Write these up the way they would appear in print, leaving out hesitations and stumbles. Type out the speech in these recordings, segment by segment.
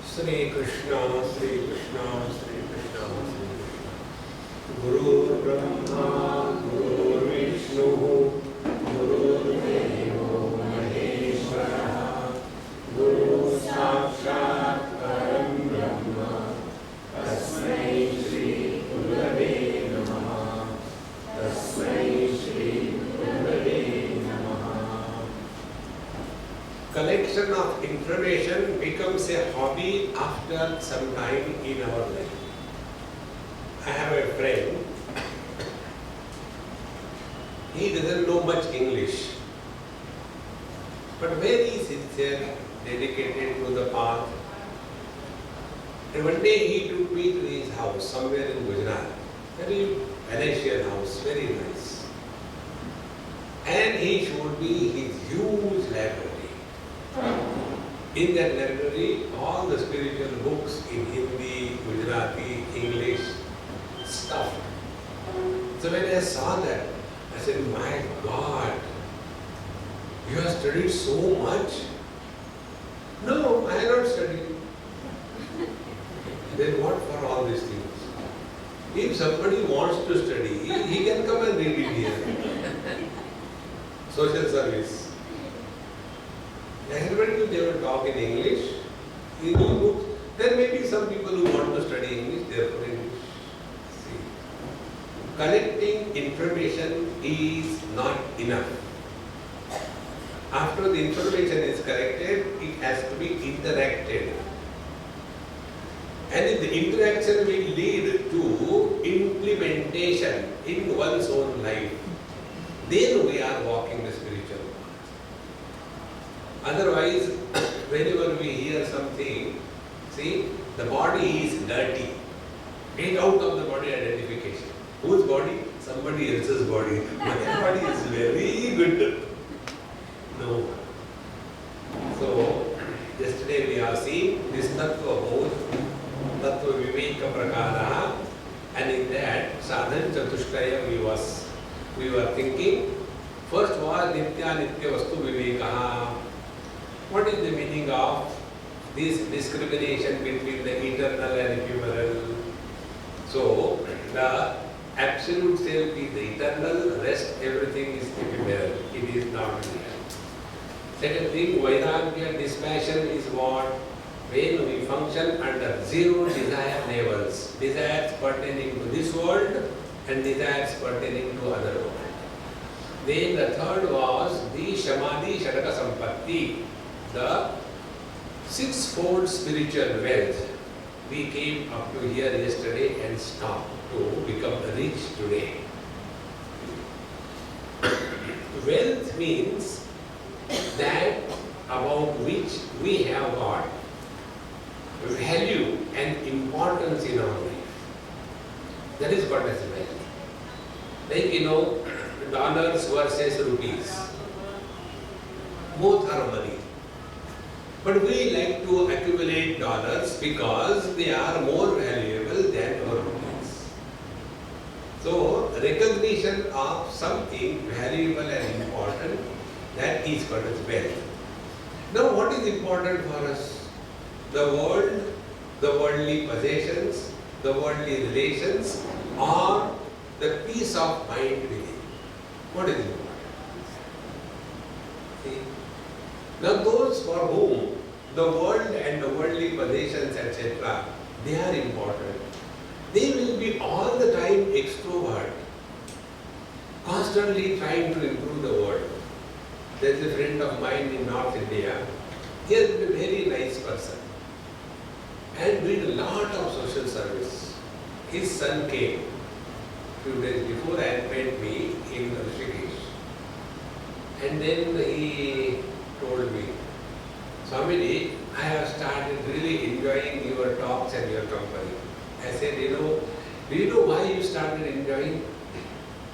Sri Krishna, Sri Krishna, Sri Krishna, Sri Krishna. Guru Brahma, Guru Vishnu, Guru Deva Maheshwara, Guru Sakshat Param Brahma, Tasmai Shri Gurave Namaha, Tasmai Shri Gurave Namaha. Collection of information becomes a hobby after some time in our life. I have a friend, he doesn't know much English, but very sincere, dedicated to the path. And one day he took me to his house somewhere in Gujarat, very palatial house, very nice. And he showed me his huge library. In that library, all the spiritual books in Hindi, Gujarati, English, stuff. So when I saw that, I said, my God, you have studied so much? No, I have not studied. Then what for all these things? If somebody wants to study, he can come and read it here. Social service. Everybody they will talk in English, in books. There may be some people who want to study English, therefore English. See, collecting information is not enough. After the information is collected, it has to be interacted. And if the interaction will lead to implementation in one's own life, then we are walking the spiritual path. Otherwise, whenever we hear something, see, the body is dirty. Get out of the body identification. Whose body? Somebody else's body. My body is very good. No. So, yesterday we have seen this Tattvabodha, Tattvaviveka Prakara, and in that Sadhan Chatushkaya we were thinking. First was Nitya Nitya Vastu Vivekaha. What is the meaning of this discrimination between the eternal and ephemeral? So, the absolute self is the eternal, rest everything is ephemeral. It is not real. Second thing, Vairagya, dispassion is what? When we function under zero desire levels, desires pertaining to this world and desires pertaining to other world. Then the third was the Shamadhi Shadaka Sampatti, the sixfold spiritual wealth. We came up to here yesterday and stopped to become rich today. Wealth means that about which we have got value and importance in our life. That is what is wealth. Like, dollars versus rupees. Both are money. But we like to accumulate dollars because they are more valuable than our rupees. So, recognition of something valuable and important, that is what is wealth. Now, what is important for us? The world, the worldly possessions, the worldly relations, or the peace of mind within. What is important? See? Now those for whom the world and the worldly possessions, etc., they are important. They will be all the time extrovert, constantly trying to improve the world. There is a friend of mine in North India. He is a very nice person and did a lot of social service. His son came few days before and met me in Rishikesh. And then he told me, Swamiji, I have started really enjoying your talks and your company. I said, do you know why you started enjoying?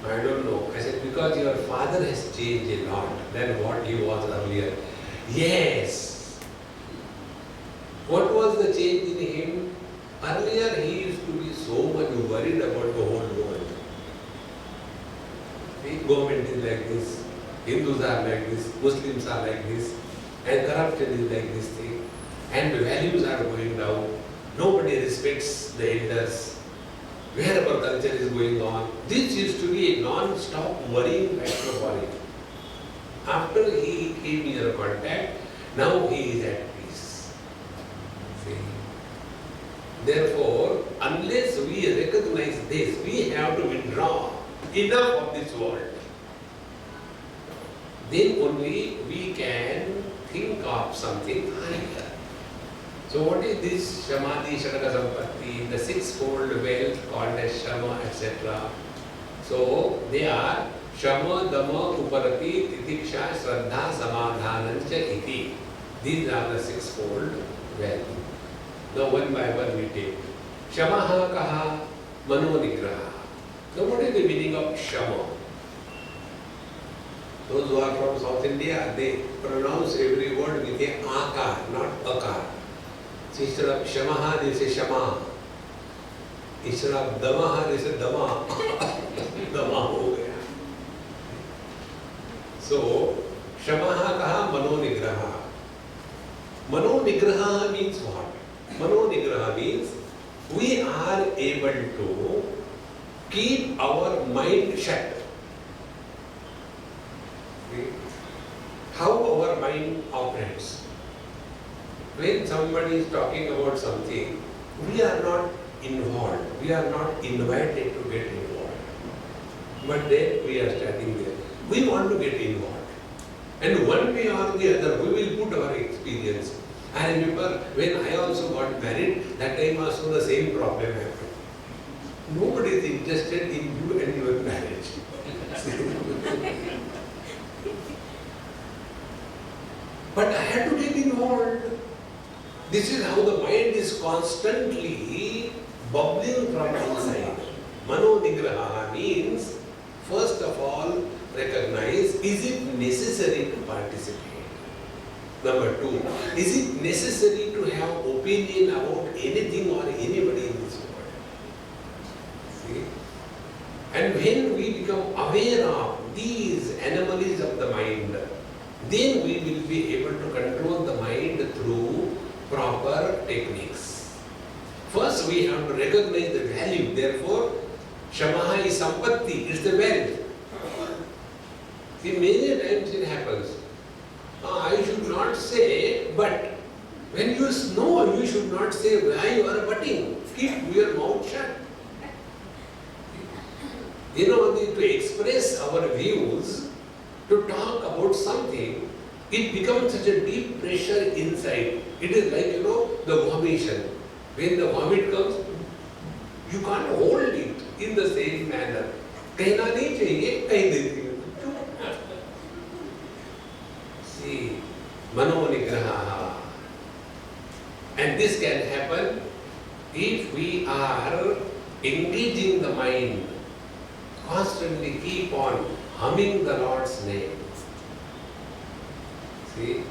I don't know. I said, because your father has changed a lot than what he was earlier. Yes. What was the change in him? Earlier he used to be so much worried about the whole world. The government is like this, Hindus are like this, Muslims are like this, and corruption is like this thing. and the values are going down. Nobody respects the elders. Wherever culture is going on, this used to be a non-stop worrying factor for him. After he came in contact, now he is at peace. See? Therefore, unless we recognize this, we have to withdraw enough of this world. Then only we can think of something higher. So what is this Shamadhi, Shanaka Sampatti, the sixfold wealth called as Shama, etc. So they are Shama, Dhamma, Uparati, Titiksha, Shraddha, Samadhanancha, Iti. These are the sixfold wealth. Now one by one we take. Shamaha kaha mano nigraha. Now what is the meaning of Shama? Those who are from South India, they pronounce every word with a akar, not akar. So instead of Shamaha, they say Shama. Instead of Damaha, they say Dama. Dama ho gaya. So, Shamaha kaha mano nigraha. Mano nigraha means what? Mano nigraha means we are able to keep our mind shut. How our mind operates. When somebody is talking about something, we are not involved. We are not invited to get involved. But then we are standing there. We want to get involved. And one way or the other, we will put our experience. I remember when I also got married, that time also the same problem happened. Nobody is interested in you and your marriage. But I had to get involved. This is how the mind is constantly bubbling from inside. Mano nigraha means, first of all, recognize, is it necessary to participate? Number two, is it necessary to have opinion about anything or anybody in this world? See? And when we become aware of these anomalies of the mind, then we will be able to control the mind through proper techniques. First, we have to recognize the value. Therefore, Shamaha is Sampatti, it's the wealth. See, many times it happens. I should not say, but when you know, you should not say why you are butting. Keep your mouth shut. You know, to express our views, to talk about something, it becomes such a deep pressure inside. It is like, the vomition. When the vomit comes, you can't hold it in the same manner. कहना नहीं चाहिए, कह देती हूँ. See, mano nigraha. And this can happen if we are engaging the mind, constantly keep on humming the Lord's name. See,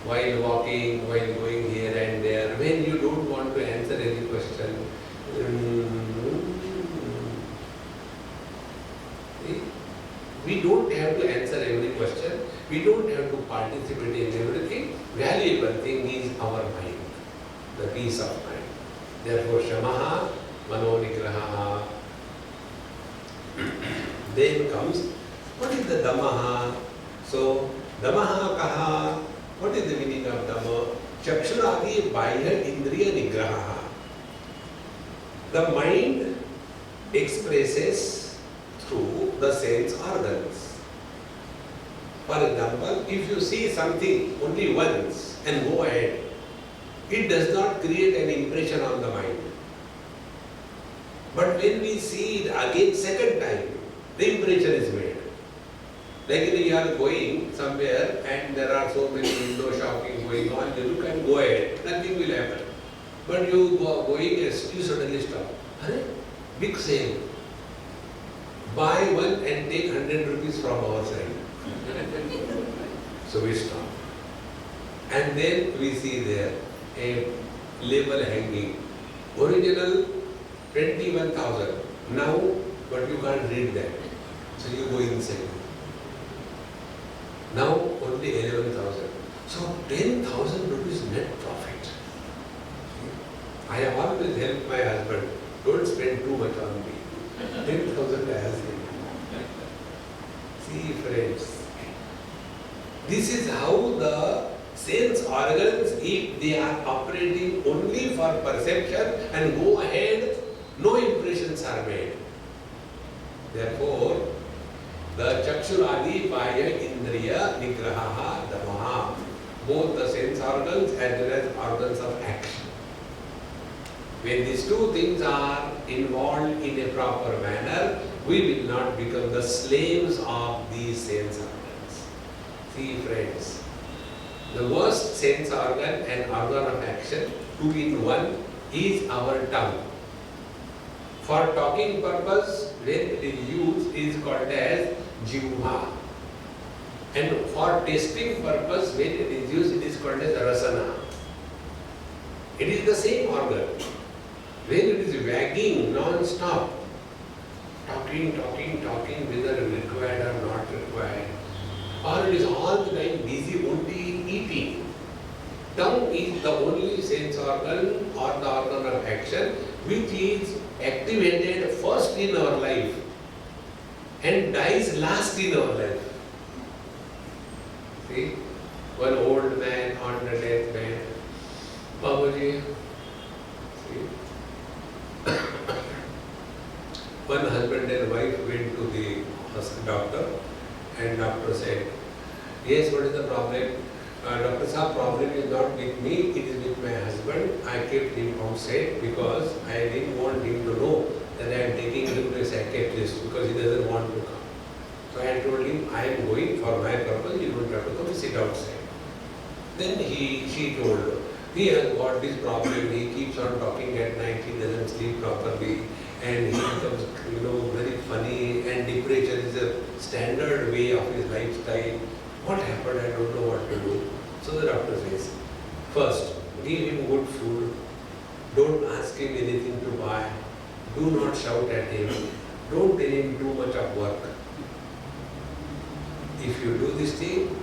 while walking, while going here and there, when you don't want to answer any question, see, we don't have to answer every question, we don't have to participate in everything. Valuable thing is our mind, the peace of mind. Therefore, Shamaha, Mano Nigraha. Then comes, what is the Dhammaha? So, Dhammaha kaha, what is the meaning of Dhamma? Chakshuradi Bahya Indriya Nigraha. The mind expresses through the sense organs. For example, if you see something only once and go ahead, it does not create an impression on the mind. But when we see it again second time, the impression is made. Like you are going somewhere and there are so many window shopping going on, you look and go ahead, nothing will happen. But you go going, you suddenly stop. Big sale. Buy one and take 100 rupees from our side. So we stop. And then we see there a label hanging. Original 21,000. Now, but you can't read that. So you go inside. Now only 11,000. So 10,000 rupees net profit. help my husband. Don't spend too much on me. 10,000 I ask him. See friends, this is how the sense organs, if they are operating only for perception and go ahead, no impressions are made. Therefore, the chakshuradi paya indriya nigraha damaha, both the sense organs as well as organs of action. When these two things are involved in a proper manner, we will not become the slaves of these sense organs. See friends, the worst sense organ and organ of action, 2 in 1, is our tongue. For talking purpose, when it is used, it is called as jivha. And for tasting purpose, when it is used, it is called as rasana. It is the same organ. When it is wagging non-stop, talking, whether required or not required, or it is all the time busy only eating. Tongue is the only sense organ or the organ of action which is activated first in our life and dies last in our life. See, one old man on the deathbed, Babaji, see, one husband and wife went to the doctor and doctor said, yes, what is the problem? Doctor Saab, problem is not with me, it is with my husband. I kept him outside because I didn't want him to know that I am taking him to a psychiatrist because he doesn't want to come. So I told him, I am going for my purpose, you don't have to come, sit outside. Then she told, he has got this problem, he keeps on talking at night, he doesn't sleep properly, and he becomes, very funny, and depression is a standard way of his lifestyle. What happened? I don't know what to do. So the doctor says, first, give him good food, don't ask him anything to buy, do not shout at him, don't tell him too much of work. If you do this thing,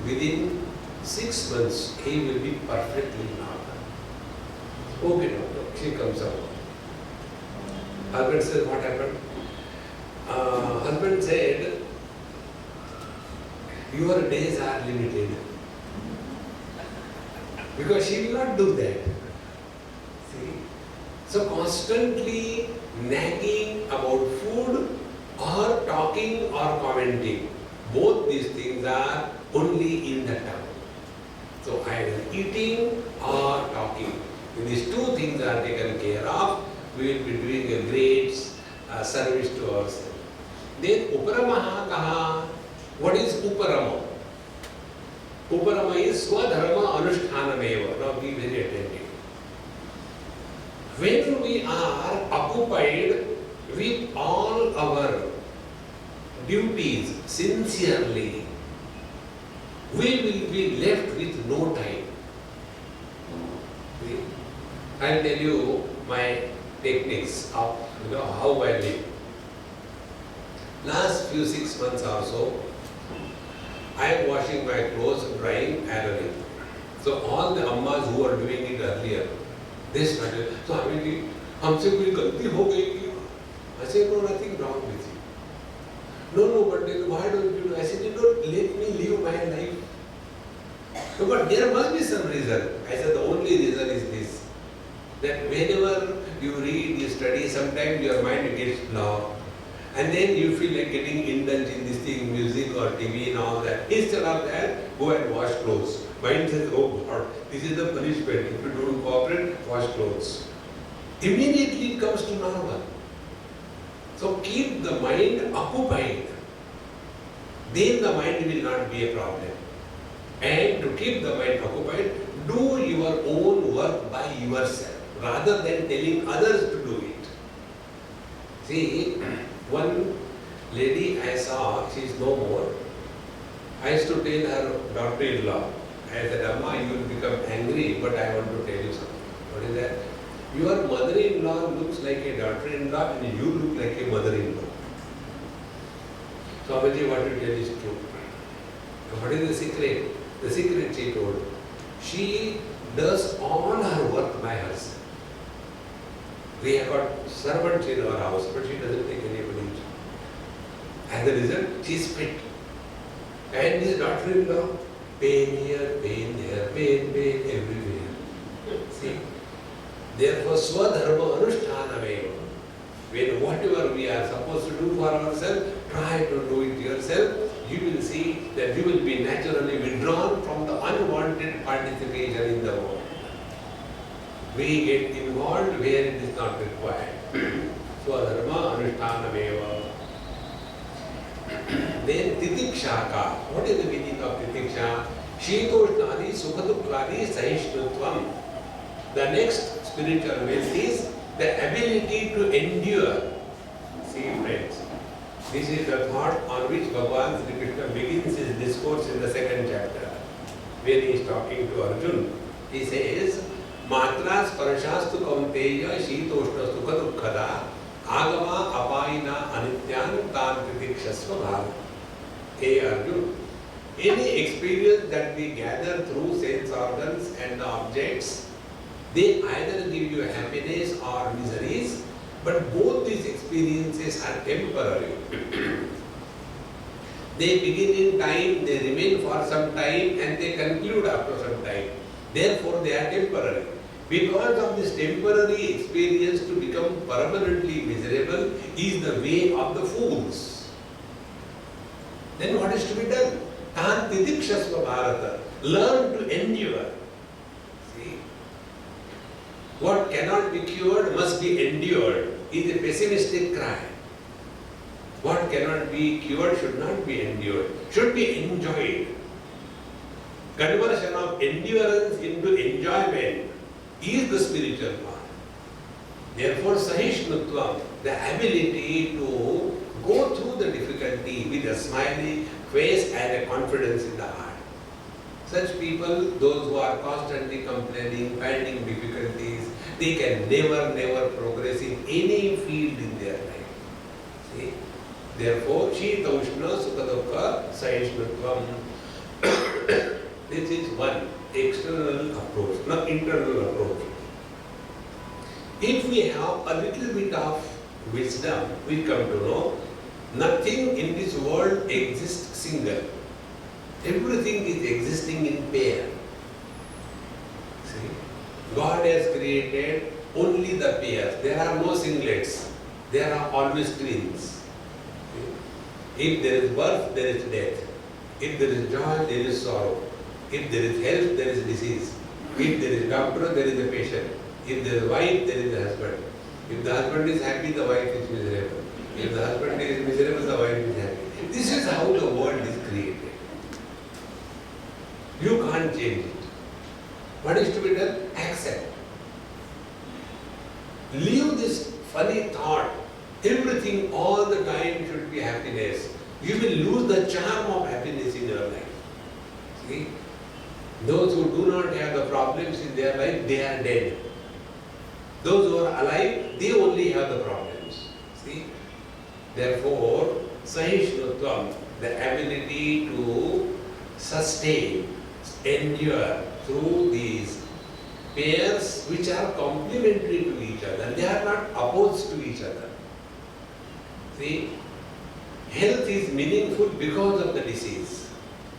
within 6 months, he will be perfectly normal. Okay, doctor, she comes out. Husband says, what happened? Husband said, your days are limited. Because she will not do that. See? So constantly nagging about food or talking or commenting, both these things are only in the tongue. So either eating or talking. When these two things are taken care of, we will be doing a great service to ourselves. Then Uparamaha kaha. What is Uparama? Uparama is Swadharma Anushthanamewa. Now be very attentive. When we are occupied with all our duties sincerely, we will be left with no time. I will tell you my techniques of how I live. Last few 6 months or so, I am washing my clothes, drying, ironing. So all the ammas who are doing it earlier, they started, so I mean, हमसे कोई गलती हो गई क्या? I said, no, nothing wrong with you. No, but then why don't you do? I said, don't let me live my life. No, but there must be some reason. I said, the only reason is this, that whenever you read, you study, sometimes your mind gets blocked. And then you feel like getting indulged in this thing, music or TV and all that. Instead of that, go and wash clothes. Mind says, oh God, this is the punishment. If you don't cooperate, wash clothes. Immediately it comes to normal. So keep the mind occupied. Then the mind will not be a problem. And to keep the mind occupied, do your own work by yourself rather than telling others to do it. See, one lady I saw, she is no more. I used to tell her daughter-in-law, I said, Amma, you will become angry, but I want to tell you something. What is that? Your mother-in-law looks like a daughter-in-law and you look like a mother-in-law. So, Abaji, what you tell is true. What is the secret? The secret she told. She does all her work by herself. We have got servants in our house, but she doesn't take anybody's job. As a result, she is fit. And this daughter-in-law, pain here, pain there, pain everywhere. See? Therefore, Swadharma Anushthanameva. When whatever we are supposed to do for ourselves, try to do it yourself. You will see that you will be naturally withdrawn from the unwanted participation in the world. We get involved where it is not required. Swadharma Anushthanameva. Then titikshaka. What is the meaning of titiksha? Shitoshnadi sukhadukkadi sahishnutvam. The next spiritual wealth is the ability to endure. See friends, this is the thought on which Bhagavan Sri Krishna begins his discourse in the second chapter. When he is talking to Arjuna, he says, Matra sparashastu kaunteya shitoshna sukha dukkhada agama apayina anityan tan titikshasva bhava. Hey Arjuna, any experience that we gather through sense organs and the objects, they either give you happiness or miseries, but both these experiences are temporary. They begin in time, they remain for some time, and they conclude after some time. Therefore, they are temporary. Because of this temporary experience to become permanently miserable is the way of the fools. Then what is to be done? Tan titikshasva bharata. Learn to endure. See? What cannot be cured must be endured is a pessimistic cry. What cannot be cured should not be endured, should be enjoyed. Conversion of endurance into enjoyment is the spiritual path. Therefore, sahishnutvam, the ability to go through the difficulty with a smiling face and a confidence in the heart. Such people, those who are constantly complaining, finding difficulties, they can never progress in any field in their life. See? Therefore, Shitaushna Sukadukha Sahishnutvam. This is one external approach, not internal approach. If we have a little bit of wisdom, we come to know nothing in this world exists single. Everything is existing in pair. See? God has created only the pairs. There are no singlets. There are always twins. See? If there is birth, there is death. If there is joy, there is sorrow. If there is health, there is disease. If there is doctor, there is a patient. If there is wife, there is a husband. If the husband is happy, the wife is miserable. If the husband is miserable, the wife is happy. This is how the world is created. You can't change it. What is to be done? Accept. Leave this funny thought. Everything all the time should be happiness. You will lose the charm of happiness in your life. See? Those who do not have the problems in their life, they are dead. Those who are alive, they only have the problems. See? Therefore, sahishnutvam, the ability to sustain, endure through these pairs which are complementary to each other. They are not opposed to each other. See? Health is meaningful because of the disease.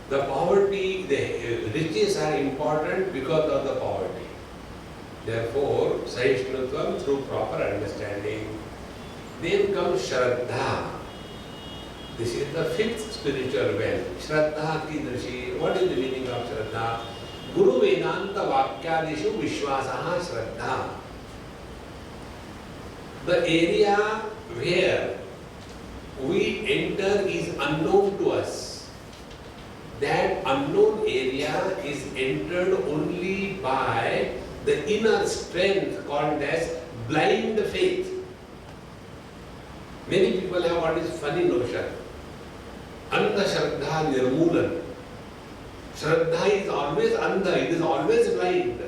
The poverty, the riches are important because of the poverty. Therefore, sahishnutvam through proper understanding. Then comes Shraddha. This is the fifth spiritual wealth. Shraddha kidrishi. What is the meaning of Shraddha? Guru Vedanta Vakyadishu Vishwasaha Shraddha. The area where we enter is unknown to us. That unknown area is entered only by the inner strength called as blind faith. Many people have what is funny notion. Andha Shraddha Nirmulan. Shraddha is always andha, it is always blind.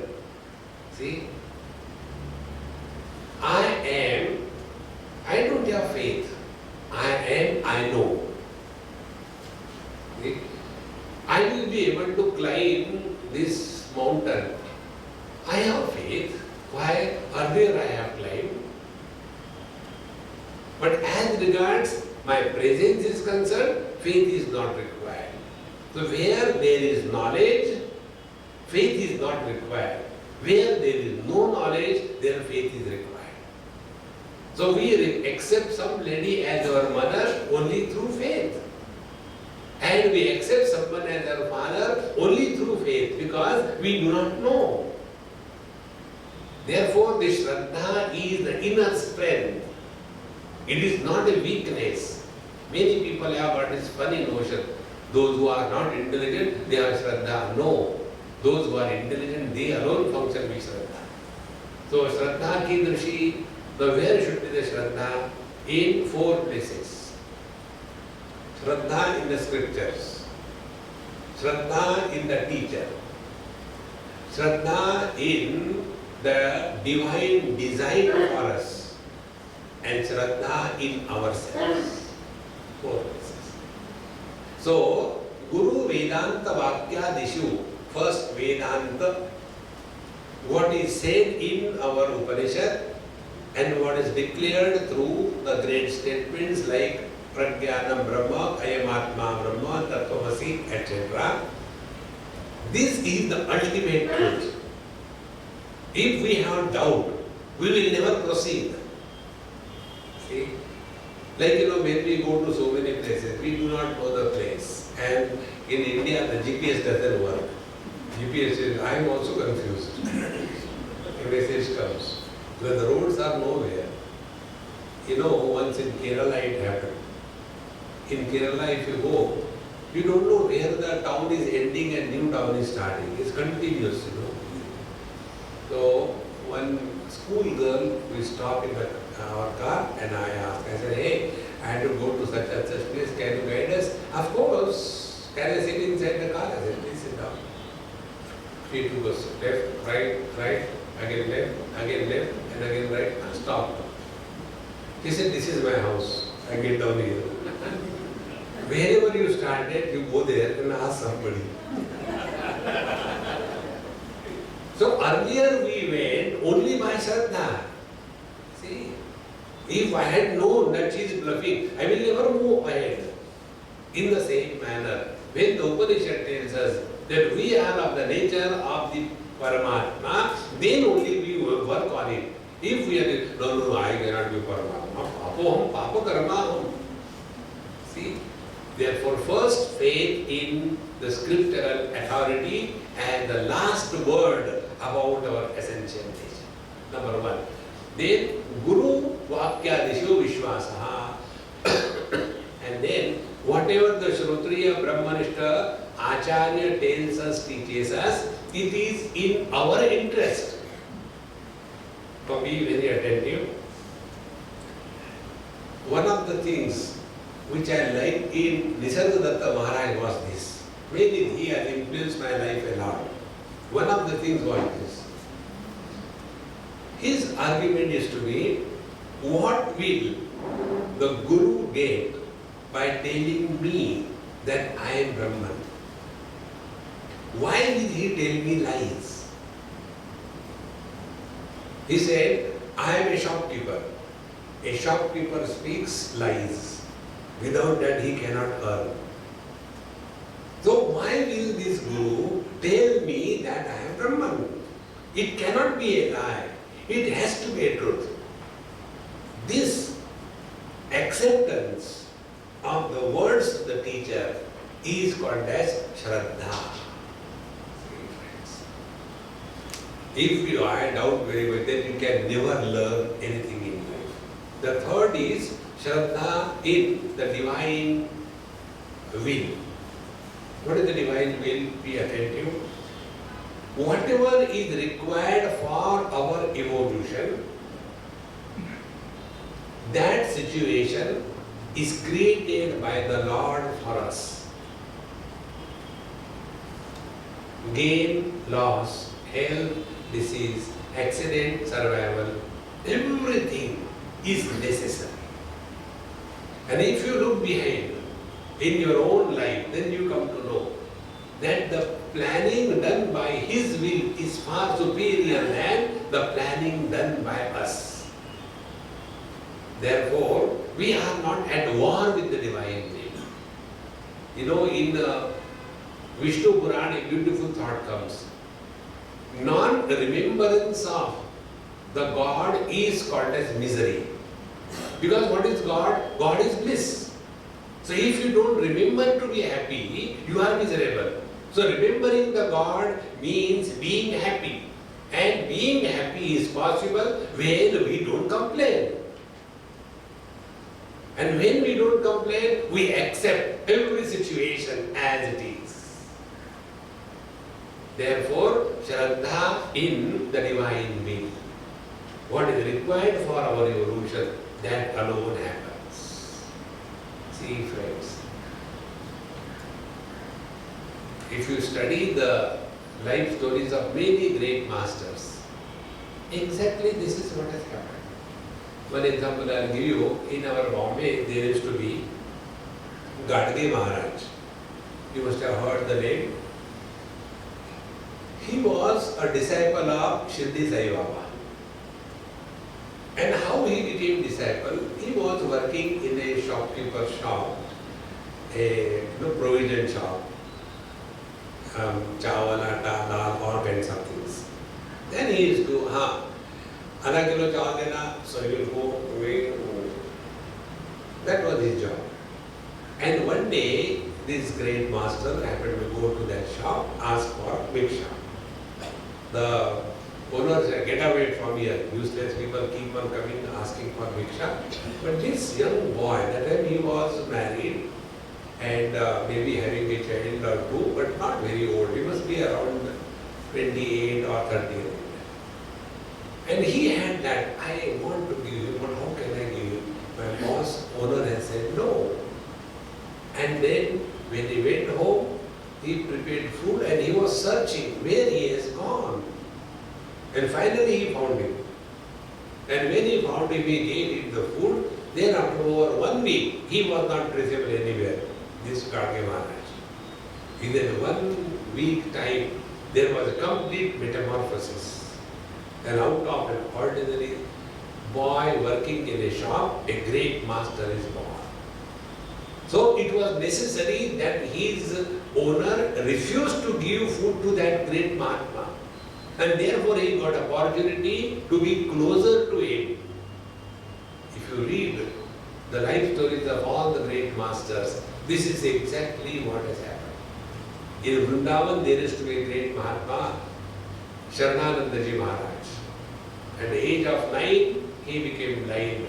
See? I don't have faith. I know. See? I will be able to climb this mountain. I have faith. Why? Earlier I have climbed. But as regards my presence is concerned, faith is not required. So where there is knowledge, faith is not required. Where there is no knowledge, there faith is required. So we accept some lady as our mother only through faith. And we accept someone as our father only through faith because we do not know. Therefore, the Shraddha is the inner strength. It is not a weakness. Many people have got this funny notion. Those who are not intelligent, they have Shraddha. No. Those who are intelligent, they alone function with Shraddha. So, Shraddha ki drshi, where should be the Shraddha? In 4 places. Shraddha in the scriptures. Shraddha in the teacher. Shraddha in the divine design for us. And Shraddha in ourselves. 4 places. So, Guru Vedanta Vakya Dishu, first Vedanta, what is said in our Upanishad and what is declared through the great statements like Pragyana Brahma, Ayamatma Brahma, Tattvabodha, etc. This is the ultimate truth. If we have doubt, we will never proceed. See? Like when we go to so many places, we do not know the place. And in India, the GPS doesn't work. GPS is, I am also confused. A message comes. When the roads are nowhere. Once in Kerala it happened. In Kerala, if you go, you don't know where the town is ending and new town is starting. It's continuous, So, one school girl will stop in our car and I asked, I said, hey, I had to go to such and such place, can you guide us? Of course, can I sit inside the car? I said, please sit down. She took us left, right, again left, and again right, and stopped. He said, this is my house. I get down here. Wherever you started, you go there and ask somebody. So earlier we went only by Shraddha. See, if I had known that she is bluffing, I will never move ahead. In the same manner, when the Upanishad tells us that we are of the nature of the Paramatma, then only we will work on it. If we are, no, I cannot be Paramatma. Papoham, Papa Karmaham. See? Therefore, first faith in the scriptural authority and the last word about our essential nature. Number 1. Then, Guru Vakya Dishu Vishwasaha. And then, whatever the Shrotriya Brahmanishta Acharya tells us, teaches us, it is in our interest. So be very attentive. One of the things which I liked in Nisargadatta Maharaj was this. Maybe he has influenced my life a lot. One of the things was this. His argument is to be, what will the Guru get by telling me that I am Brahman? Why did he tell me lies? He said, I am a shopkeeper. A shopkeeper speaks lies. Without that he cannot earn. So why will this Guru tell me that I am Brahman? It cannot be a lie. It has to be a truth. This acceptance of the words of the teacher is called as Shraddha. If I doubt very much, then you can never learn anything in life. The third is Shraddha in the divine will. What is the divine will? Be attentive. Whatever is required for our evolution, that situation is created by the Lord for us. Gain, loss, health, disease, accident, survival, everything is necessary. And if you look behind in your own life, then you come to know that the planning done by His will is far superior than the planning done by us. Therefore, We are not at war with the divine name. You know, in Vishnu Purana, a beautiful thought comes. Non-remembrance of the God is called as misery. Because what is God? God is bliss. So if you don't remember to be happy, you are miserable. So remembering the God means being happy. And being happy is possible when we don't complain. And when we don't complain, we accept every situation as it is. Therefore, Shraddha in the divine being. What is required for our evolution, that alone happens. See, friends, if you study the life stories of many great masters, exactly this is what has happened. One example I will give you, in our Bombay there used to be Gadge Maharaj. You must have heard the name. He was a disciple of Shirdi Sai Baba. And how he became disciple? He was working in a shopkeeper's shop, a provision shop, chawal, atta, dal, all kinds of things. Then he used to, आधा kilo चावल देना, so he will go away. That was his job. And one day, this great master happened to go to that shop, ask for bhiksha. The owner said, get away from here. Useless people keep on coming asking for bhiksha. But this young boy, that time he was married and maybe having a child or two, but not very old. He must be around 28 or 30. And he had that, I want to give you, but how can I give you? My boss, owner has said no. And then when he went home, he prepared food and he was searching where he has gone. And finally he found him. And when he found him, he gave him the food. Then after over 1 week, he was not traceable anywhere, this Gadge Maharaj. Within 1 week time, there was a complete metamorphosis. And out of an ordinary boy working in a shop, a great master is born. So it was necessary that his owner refused to give food to that great Mahatma. And therefore he got opportunity to be closer to him. If you read the life stories of all the great masters, this is exactly what has happened. In Vrindavan there is to be a great Mahatma, Sharananandaji Maharaj. At the age of 9, he became blind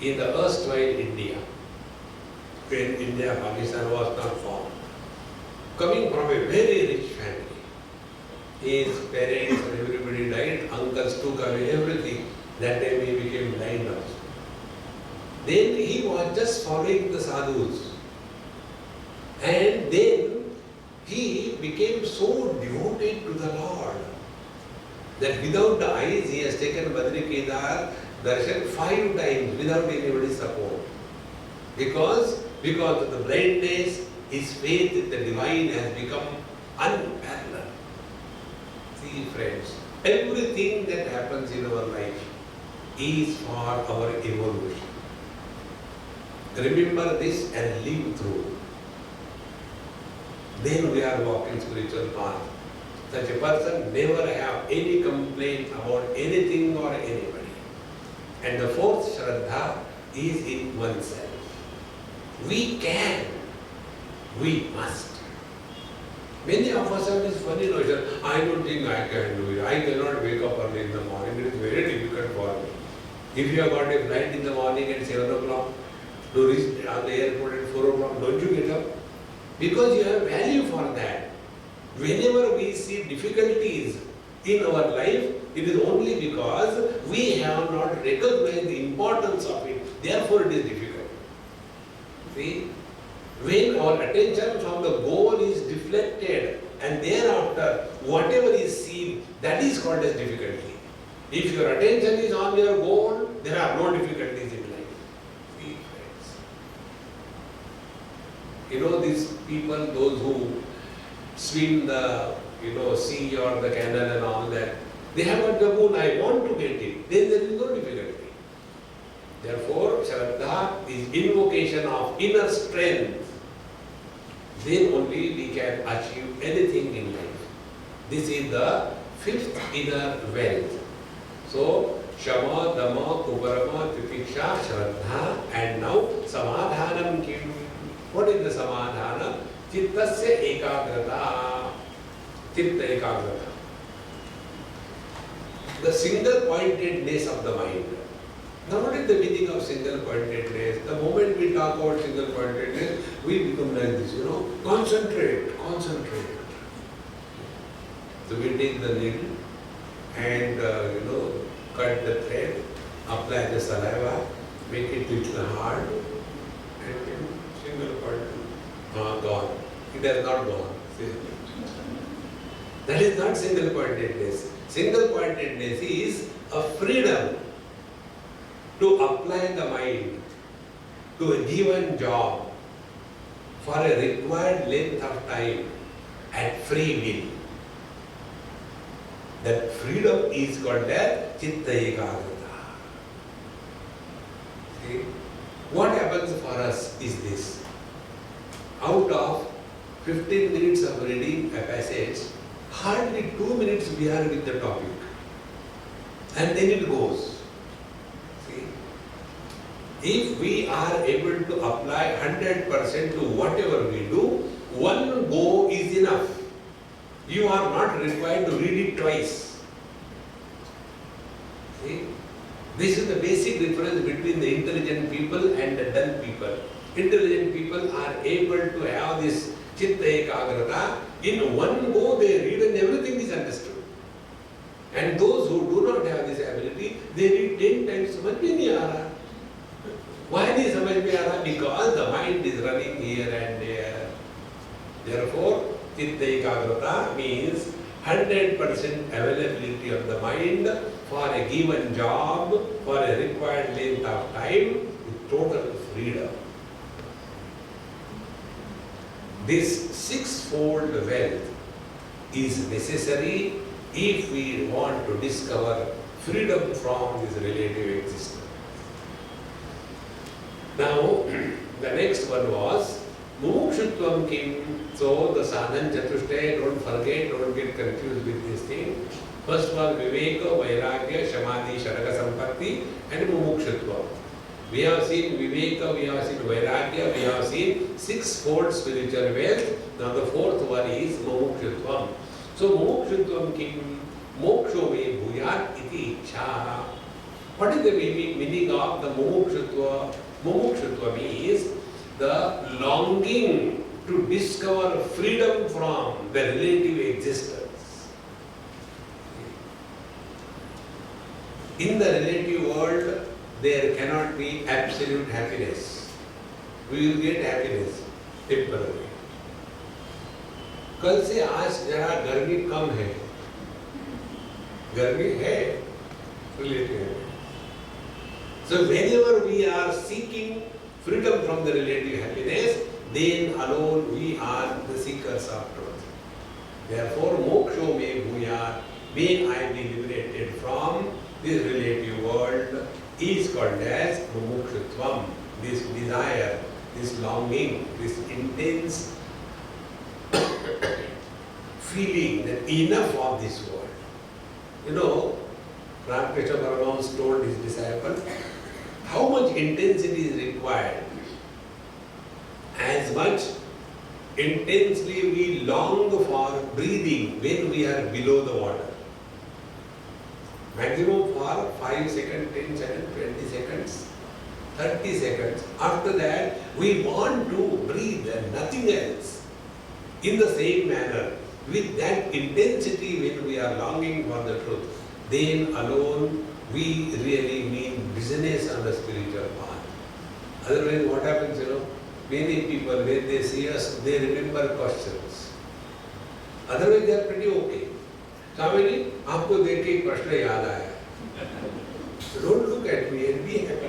in the erstwhile India, when India, Pakistan was not formed. Coming from a very rich family. His parents and everybody died, uncles took away everything. That time he became blind also. Then he was just following the sadhus. And then he became so devoted to the Lord that without the eyes he has taken Badri Kedar darshan 5 times without anybody's support. Because of the blindness, his faith in the divine has become unparalleled. See friends, everything that happens in our life is for our evolution. Remember this and live through. Then we are walking spiritual path. Such a person never have any complaint about anything or anybody. And the fourth Shraddha is in oneself. We can, we must. Many of us have this funny notion, I don't think I can do it. I cannot wake up early in the morning. It is very difficult for me. If you have got a flight in the morning at 7 o'clock, to reach on the airport at 4 o'clock, don't you get up? Because you have value for that. Whenever we see difficulties in our life, it is only because we have not recognized the importance of it. Therefore, it is difficult. See, when our attention from the goal is deflected and thereafter whatever is seen, that is called as difficulty. If your attention is on your goal, there are no difficulties in life. See, friends. You know these people, those who swim the sea or the canal and all that, they have got the goal, I want to get it. Then there is no difficulty. Therefore, Shraddha is invocation of inner strength. Then only we can achieve anything in life. This is the fifth inner wealth. So, Shama, Dama, Uparama, Titiksha, Shraddha, and now Samadhanam kim. What is the Samadhana? Chittasya ekagrata. Chitta ekagrata. The single pointedness of the mind. Now, what is the meaning of single pointedness? The moment we talk about single pointedness, we become like this, concentrate, concentrate. So we take the needle and cut the thread, apply the saliva, make it little hard, and single point gone. It has not gone. See? That is not single pointedness. Single pointedness is a freedom to apply the mind to a given job for a required length of time at free will. That freedom is called as Chitta Ekagrata. See? What happens for us is this. Out of 15 minutes of reading a passage, hardly 2 minutes we are with the topic. And then it goes. See? If we are able to apply 100% to whatever we do, one go is enough. You are not required to read it twice. See? This is the basic difference between the intelligent people and the dull people. Intelligent people are able to have this Chitta Ekagrata. In one go they read and everything is understood. And those who do not have this ability, they read 10 times, samajh mein nahi aa raha. Why nahi samajh mein aa raha? Because the mind is running here and there. Therefore, Chitta Ekagrata means 100% availability of the mind for a given job, for a required length of time, with total freedom. This sixfold wealth is necessary if we want to discover freedom from this relative existence. Now, the next one was Mumukshutvam kim. So the sadhan chatushtaya, don't forget, don't get confused with this thing. First was Viveka, Vairagya, Samadhi, Sharaka Sampatti, and Mumukshutvam. We have seen Viveka, we have seen Vairagya, we have seen sixfold spiritual wealth. Now the fourth one is Mumukshutvam. So Mumukshutvam kim, moksho me bhuyat iti ichha. What is the meaning of the Mumukshutva? Mumukshutva means the longing to discover freedom from the relative existence. In the relative world, there cannot be absolute happiness. We will get happiness temporarily. कल से आज जरा गर्मी कम है, गर्मी है, relative. So whenever we are seeking freedom from the relative happiness, then alone we are the seekers of truth. Therefore, moksho me bhuyat, may I be liberated from this relative world, is called as mumukshutvam. This desire, this longing, this intense feeling that enough of this world. Ramakrishna Paramahamsa told his disciple how much intensity is required. As much intensely we long for breathing when we are below the water. Maximum for 5 seconds, 10 seconds, 20 seconds, 30 seconds. After that, we want to breathe and nothing else. In the same manner, with that intensity when we are longing for the truth, then alone we really mean business on the spiritual path. Otherwise, what happens, many people, when they see us, they remember questions. Otherwise, they are pretty okay. Swamiji, आपको देख के एक प्रश्न याद आया. Don't look at me and be happy.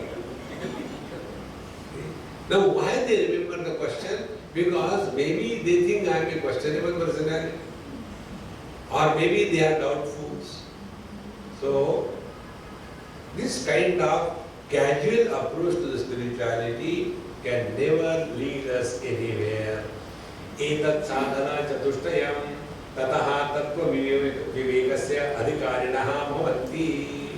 Now, why they remember the question? Because maybe they think I am a questionable personality, or maybe they are doubtful. So, this kind of casual approach to the spirituality can never lead us anywhere. Etat sadhana chatushtayam tataha tattva vivekasya adhikarinah bhavanti.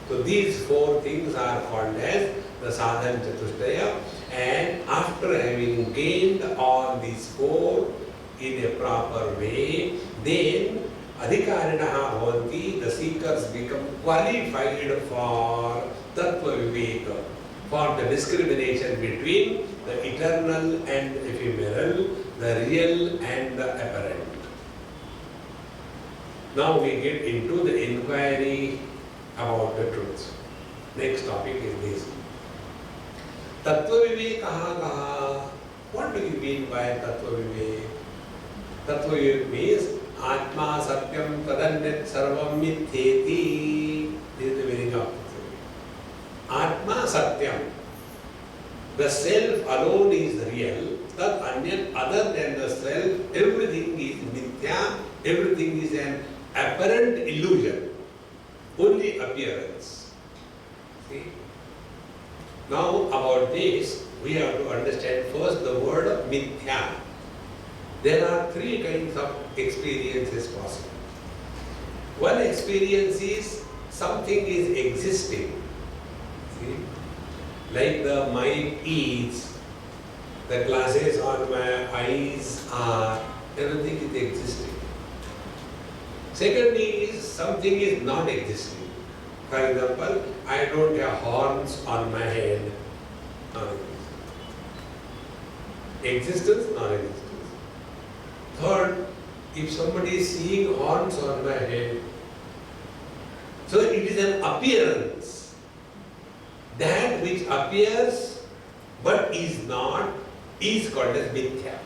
So these four things are called as the sadhana chatushtaya, and after having gained all these four in a proper way, then adhikarinah bhavanti, the seekers become qualified for tattva viveka, for the discrimination between the eternal and ephemeral, the real and the apparent. Now we get into the inquiry about the truth. Next topic is this. Tattva vivek kaha kaha? What do you mean by tattva vivek? Tattva vivek means Atma satyam tadanyat sarvam mithyeti. This is the meaning of Atma satyam. The self alone is real. Tad anyat, other than the self, everything is mithya, everything is an apparent illusion, only appearance. See? Now about this, we have to understand first the word mithya. There are three kinds of experiences possible. One experience is something is existing. See? Like the mind is, the glasses on my eyes are, everything is existing. Second is something is not existing. For example, I don't have horns on my head. Existence, non-existence. Third, if somebody is seeing horns on my head, so it is an appearance. That which appears but is not is called as mithya.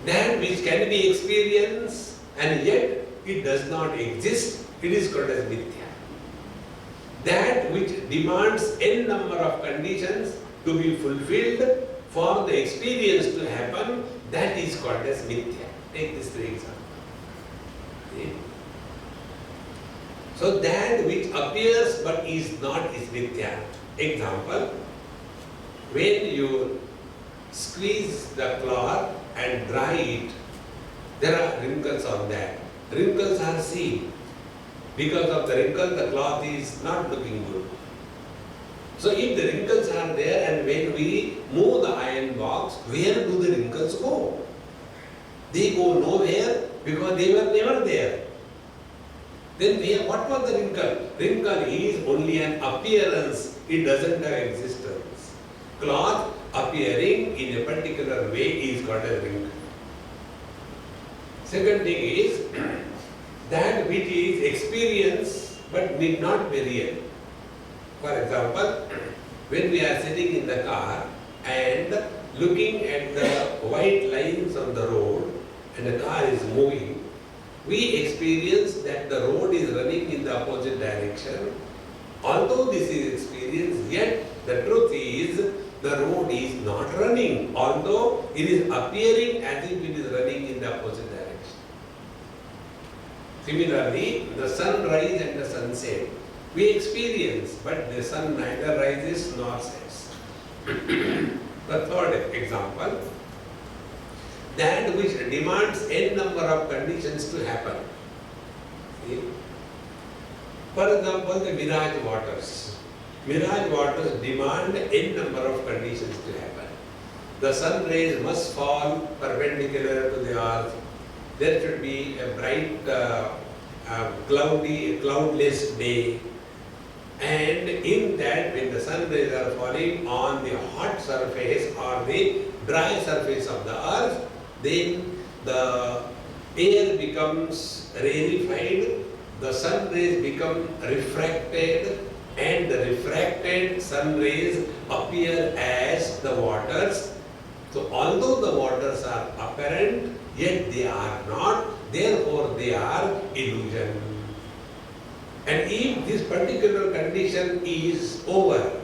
That which can be experienced and yet it does not exist, it is called as mithya. That which demands n number of conditions to be fulfilled for the experience to happen, that is called as mithya. Take this three examples. See? So that which appears but is not is mithya. Example, when you squeeze the cloth and dry it, there are wrinkles on that. Wrinkles are seen. Because of the wrinkle, the cloth is not looking good. So if the wrinkles are there and when we move the iron box, where do the wrinkles go? They go nowhere because they were never there. Then what was the wrinkle? Wrinkle is only an appearance. It doesn't have existence. Cloth appearing in a particular way is called a wrinkle. Second thing is that which is experience but need not be real. For example, when we are sitting in the car and looking at the white lines on the road and the car is moving, we experience that the road is running in the opposite direction. Although this is experience, yet the truth is the road is not running, although it is appearing as if it is running in the opposite direction. Similarly, the sunrise and the sunset, we experience, but the sun neither rises nor sets. The third example, that which demands n number of conditions to happen. See? For example, the mirage waters. Mirage waters demand n number of conditions to happen. The sun rays must fall perpendicular to the earth. There should be a bright, cloudless day. And in that, when the sun rays are falling on the hot surface or the dry surface of the earth, then the air becomes rarefied, the sun rays become refracted, and the refracted sun rays appear as the waters. So although the waters are apparent, yet they are not, therefore they are illusion. And if this particular condition is over,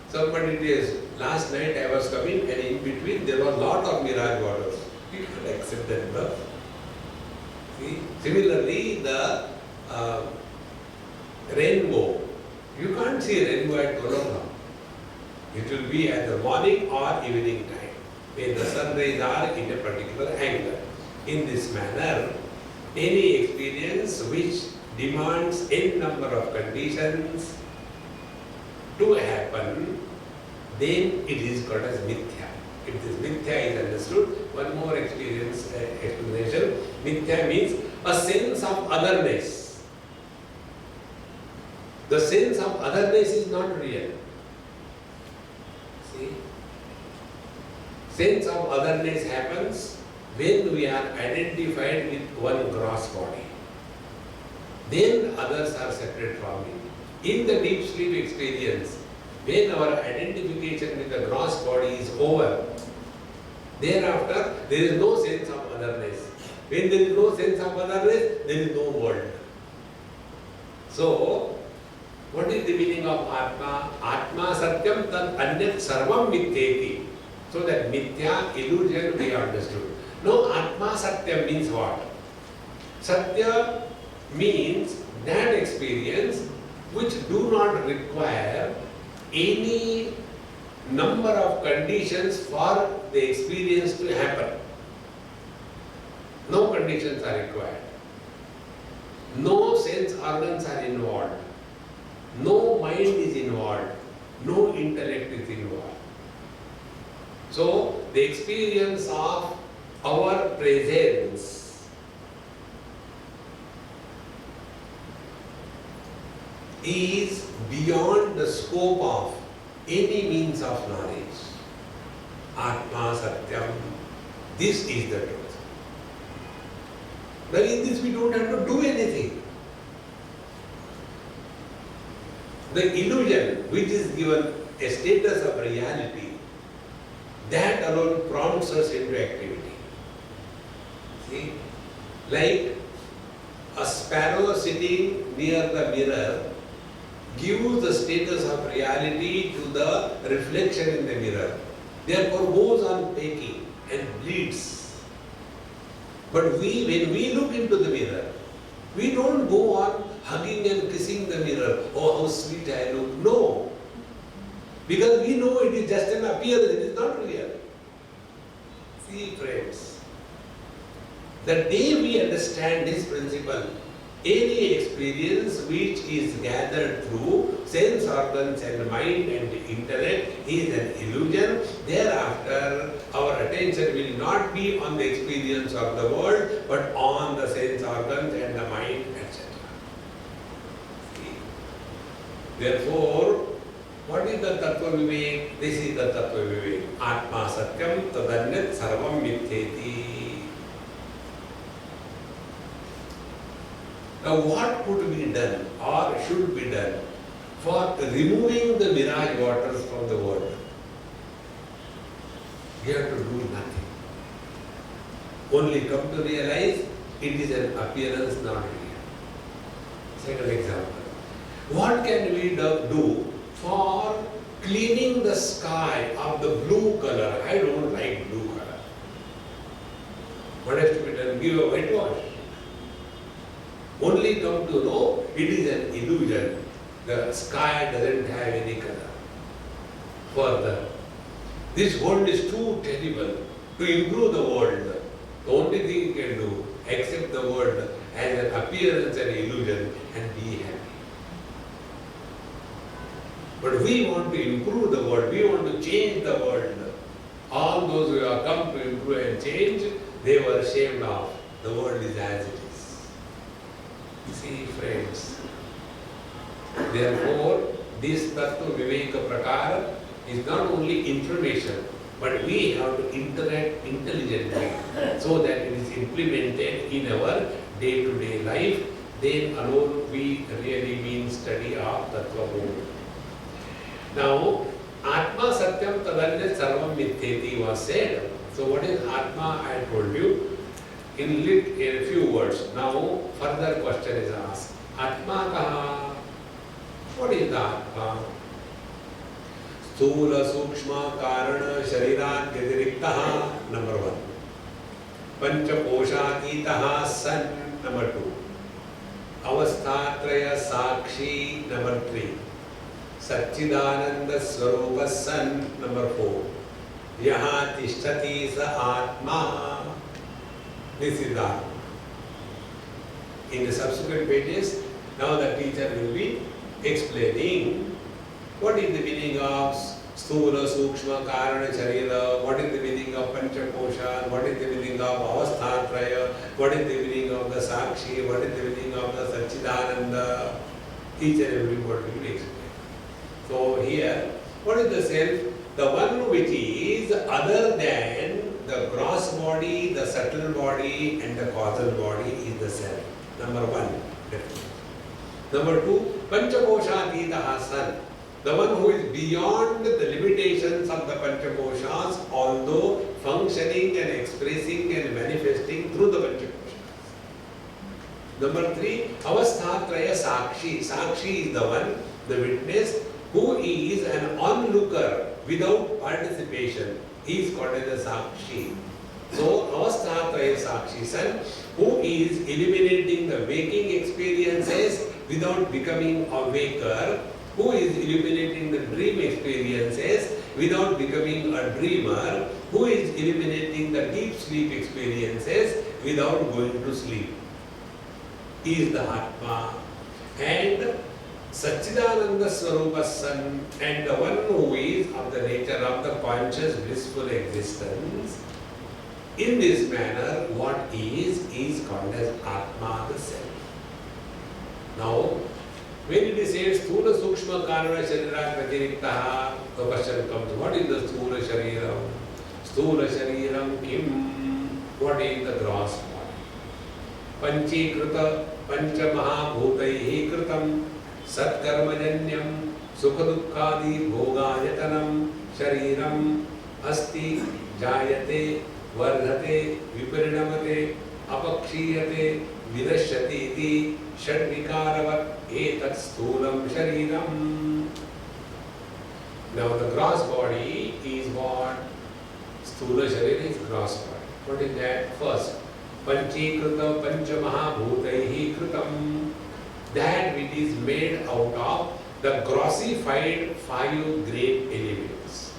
somebody says, last night I was coming and in between there was a lot of mirage waters. We can't accept that love. See? Similarly, the rainbow. You can't see rainbow at 12 o'clock. It will be at the morning or evening time, when the sun rays are in a particular angle. In this manner, any experience which demands n number of conditions to happen, then it is called as mithya. If this mithya is understood, one more explanation. Mithya means a sense of otherness. The sense of otherness is not real. See? Sense of otherness happens when we are identified with one gross body. Then others are separate from it. In the deep sleep experience, when our identification with the gross body is over, thereafter there is no sense of otherness. When there is no sense of otherness, there is no world. So, what is the meaning of Atma? Atma Satyam Tat Anyat Sarvam Mithyeti. So that Mithya, illusion, we understood. Now Atma Satyam means what? Satya means that experience which do not require any number of conditions for the experience to happen. No conditions are required. No sense organs are involved. No mind is involved. No intellect is involved. So, the experience of our presence is beyond the scope of any means of knowledge. Atma Satyam. This is the truth. Now in this we don't have to do anything. The illusion which is given a status of reality, that alone prompts us into activity. See? Like a sparrow sitting near the mirror gives the status of reality to the reflection in the mirror. Therefore goes on pecking and bleeds. But when we look into the mirror, we don't go on hugging and kissing the mirror. Oh, how sweet I look. No. Because we know it is just an appearance, it is not real. See, friends, the day we understand this principle, any experience which is gathered through sense organs and mind and intellect is an illusion. Thereafter, our attention will not be on the experience of the world, but on the sense organs and the mind, etc. Therefore, what is the Tattva Vivek? This is the Tattva Vivek. Atma Satyam Tadanyat Sarvam Mithyeti. Now what could be done or should be done for removing the mirage waters from the world? You have to do nothing. Only come to realize it is an appearance, not real. Second example. What can we do for cleaning the sky of the blue color? I don't like blue color. What has to be done? Give a whitewash. Only come to know it is an illusion. The sky doesn't have any color. Further, this world is too terrible. To improve the world, the only thing you can do, accept the world as an appearance and illusion and be happy. But we want to improve the world, we want to change the world. All those who have come to improve and change, they were ashamed of. The world is as it is. See, friends. Therefore, this Tattva Viveka Prakara is not only information, but we have to interact intelligently so that it is implemented in our day-to-day life. Then alone we really mean study of Tattvabodha. Now, Atma Satyam Tadanyat Sarvam Mithyeti was said. So what is Atma? I told you in a few words. Now, further question is asked. Atma kaha? What is the Atma? Sthula Sukshma Karana Sharirat Vyatiriktaha, number 1. Panchakoshatitaha San, number 2. Avasthatraya Sakshi, number 3. Satchidananda Swarupa San. Number 4. Yaha Tishtati Sa Atma. This is the Atma. In the subsequent pages, now the teacher will be explaining what is the meaning of Sthula, Sukshma, Karana, Sharira, what is the meaning of Panchakosha, what is the meaning of Avasthatraya, what is the meaning of the Sakshi, what is the meaning of the Satchidananda. Each and every word will be explained. So here, what is the self? The one which is other than the gross body, the subtle body and the causal body is the self. Number 1. Number 2, Panchakoshatitaha San. The one who is beyond the limitations of the Panchakoshas, although functioning and expressing and manifesting through the Panchakoshas. Number 3, Avasthatraya Sakshi. Sakshi is the one, the witness, who is an onlooker without participation. He is called as a Sakshi. So, Avasthatraya Sakshi San, who is illuminating the waking experiences without becoming a waker, who is illuminating the dream experiences without becoming a dreamer, who is illuminating the deep sleep experiences without going to sleep. He is the Atma. And Satchidananda Swarupa San, and the one who is of the nature of the conscious blissful existence. In this manner, what is called as Atma, the self. Now, when it is said Sthula Sukshma Karana Sharira Pratiriktaha, the question comes, what is the Sthula Shariram? Sthula Shariram Kim? What is the gross body? Panchikrita Pancha Mahabhutaihi Kritam Satkarmajanyam Sukhadukkadi Bhogayatanam Shariram Asti Jayate Vardhate Viparinamate Apakshiyate Vidashyati iti Shadvikaravat Etat Sthulam Shariram. Now the gross body is what? Sthula Sharira is gross body. What is that? First, Panchikrita Panchamahabhutaihi Kritam. That which is made out of the grossified 5 great elements.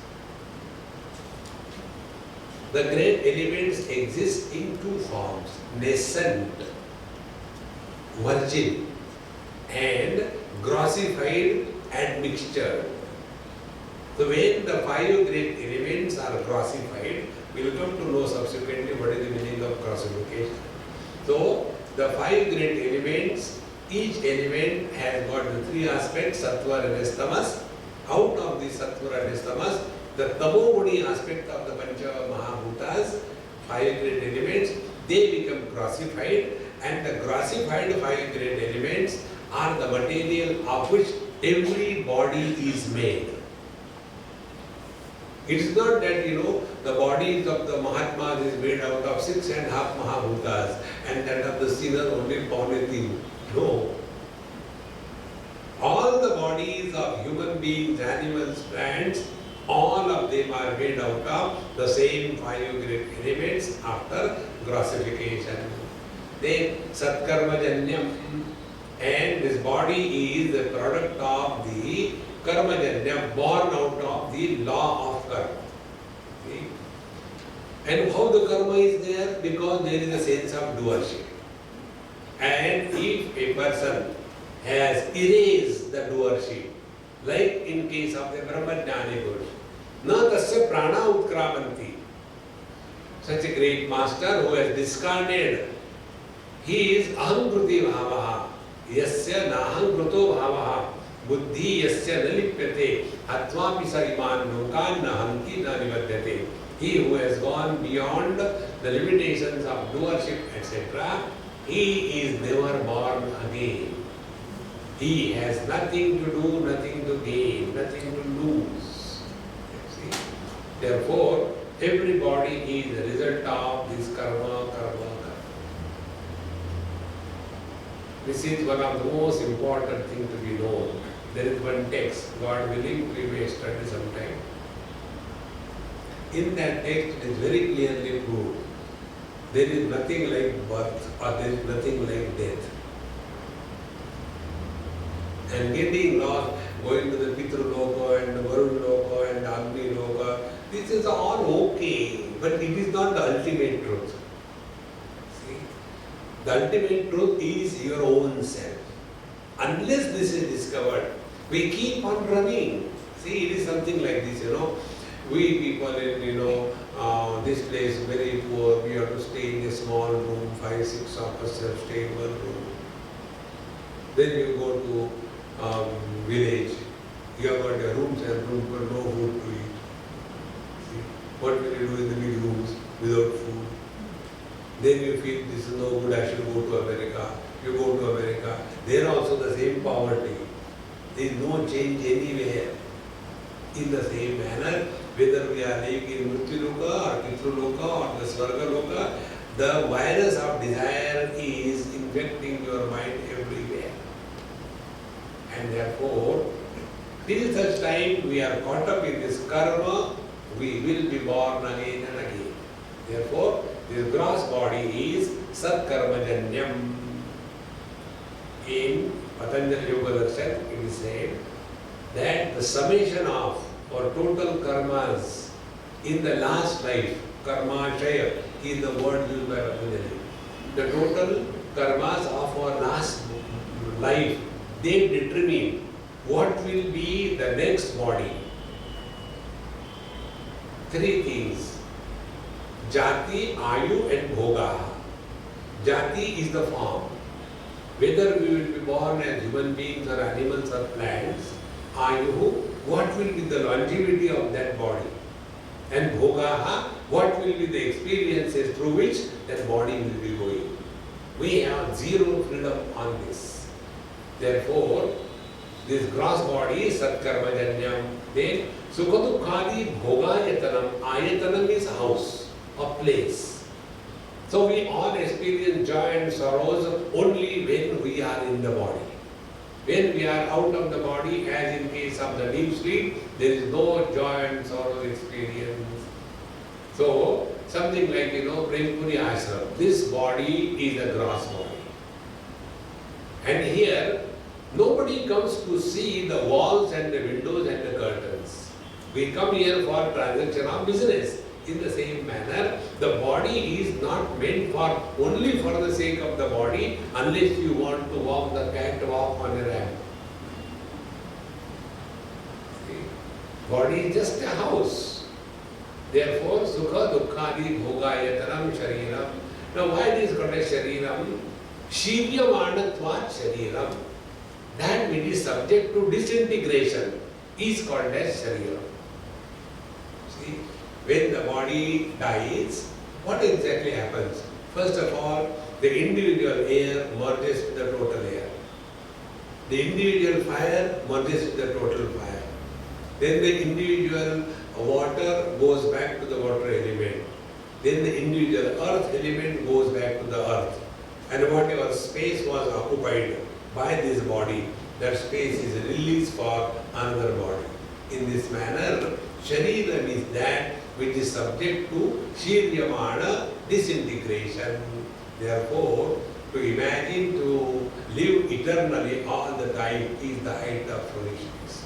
The great elements exist in 2 forms, nascent, virgin, and grossified admixture. So when the 5 great elements are grossified, we will come to know subsequently what is the meaning of grossification. So the 5 great elements, each element has got the 3 aspects, sattva, rajas, tamas. Out of the sattva, rajas, tamas, the tamoguni aspect of the pancha mahabhutas, 5 great elements, they become grossified, and the grossified 5 great elements are the material of which every body is made. It is not that, the bodies of the Mahatmas is made out of 6.5 Mahabhutas and that of the sinner only Pawnati. No. All the bodies of human beings, animals, plants, all of them are made out of the same 5 great elements after grossification. Then Satkarmajanyam, and this body is the product of the Karmajanyam, born out of the law of karma. See? And how the karma is there? Because there is a sense of doership. And if a person has erased the doership, like in case of the Brahmajnani Purush, na tasya prana utkramanti. Such a great master who has discarded, he is ahankruti bhavaha, yasya nahankruto bhavaha, buddhi yasya nalipyate, atvapi sariman lokan nahanki nanivadyate. He who has gone beyond the limitations of doership, etc., he is never born again. He has nothing to do, nothing to gain, nothing to lose. See? Therefore, everybody is the result of this karma. This is one of the most important things to be known. There is one text, God willing, we may study sometime. In that text, it is very clearly proved. There is nothing like birth or there is nothing like death. And getting lost, going to the Pitru Loka and Varun Loka and Agni Loka. This is all okay, but it is not the ultimate truth. See, the ultimate truth is your own self. Unless this is discovered, we keep on running. See, it is something like this, We people in, this place very poor, we have to stay in a small room, 5, 6 of us have stay in one room. Then you go to village, you have got your rooms and rooms but no food to eat. See, what will you do in the big rooms without food? Then you feel this is no good, I should go to America. You go to America, there also the same poverty. There is no change anywhere. In the same manner, whether we are living in Mrityu-loka or Pitru-loka or the Swarga-loka, the virus of desire is infecting your mind everywhere. And therefore, till such time we are caught up in this karma, we will be born again and again. Therefore, this gross body is Sat-karma-janyam. In Patanjali Yoga Darshan, it is said that the summation of or total karmas in the last life, karma-shaya, is the word used by Patanjali. The total karmas of our last life, they determine what will be the next body. 3 things: Jati, Ayu and Bhoga. Jati is the form. Whether we will be born as human beings or animals or plants, Ayuhu, what will be the longevity of that body? And Bhogaha, what will be the experiences through which that body will be going? We have zero freedom on this. Therefore, this gross body is Satkarmajanyam. Then, Sukhadukhadi Bhogayatanam. Ayatanam is house, a place. So we all experience joy and sorrows only when we are in the body. When we are out of the body, as in case of the deep sleep, there is no joy and sorrow experience. So, something like, Prem Puri ashram. This body is a gross body. And here, nobody comes to see the walls and the windows and the curtains. We come here for transaction of business. In the same manner, the body is not meant for only for the sake of the body, unless you want to walk the catwalk on a ramp. See? Body is just a house. Therefore, Sukha Dukkhadi Bhogayatanam Shariram. Now, why it is called as Shariram? Shiryamanatvat Shariram. That which is subject to disintegration is called as Shariram. See? When the body dies, what exactly happens? First of all, the individual air merges with the total air. The individual fire merges with the total fire. Then the individual water goes back to the water element. Then the individual earth element goes back to the earth. And whatever space was occupied by this body, that space is released for another body. In this manner, Shariram is that which is subject to Shiryamana disintegration. Therefore, to imagine to live eternally all the time is the height of foolishness.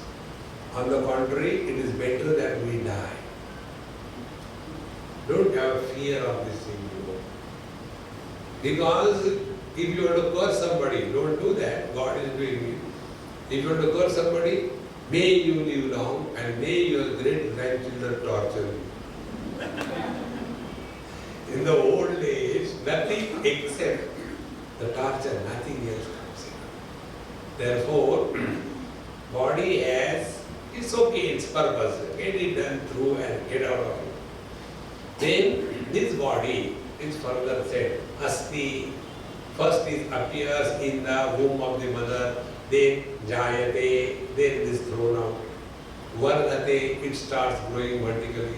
On the contrary, it is better that we die. Don't have fear of this thing, Because if you want to curse somebody, don't do that. God is doing it. If you want to curse somebody, may you live long and may your great grandchildren torture you. In the old age, nothing except the torture, nothing else comes in. Therefore, body has, it's okay, its purpose, get it done through and get out of it. Then this body is further said, Asti, first it appears in the womb of the mother, then Jayate, then it is thrown out. Vardhate, it starts growing vertically.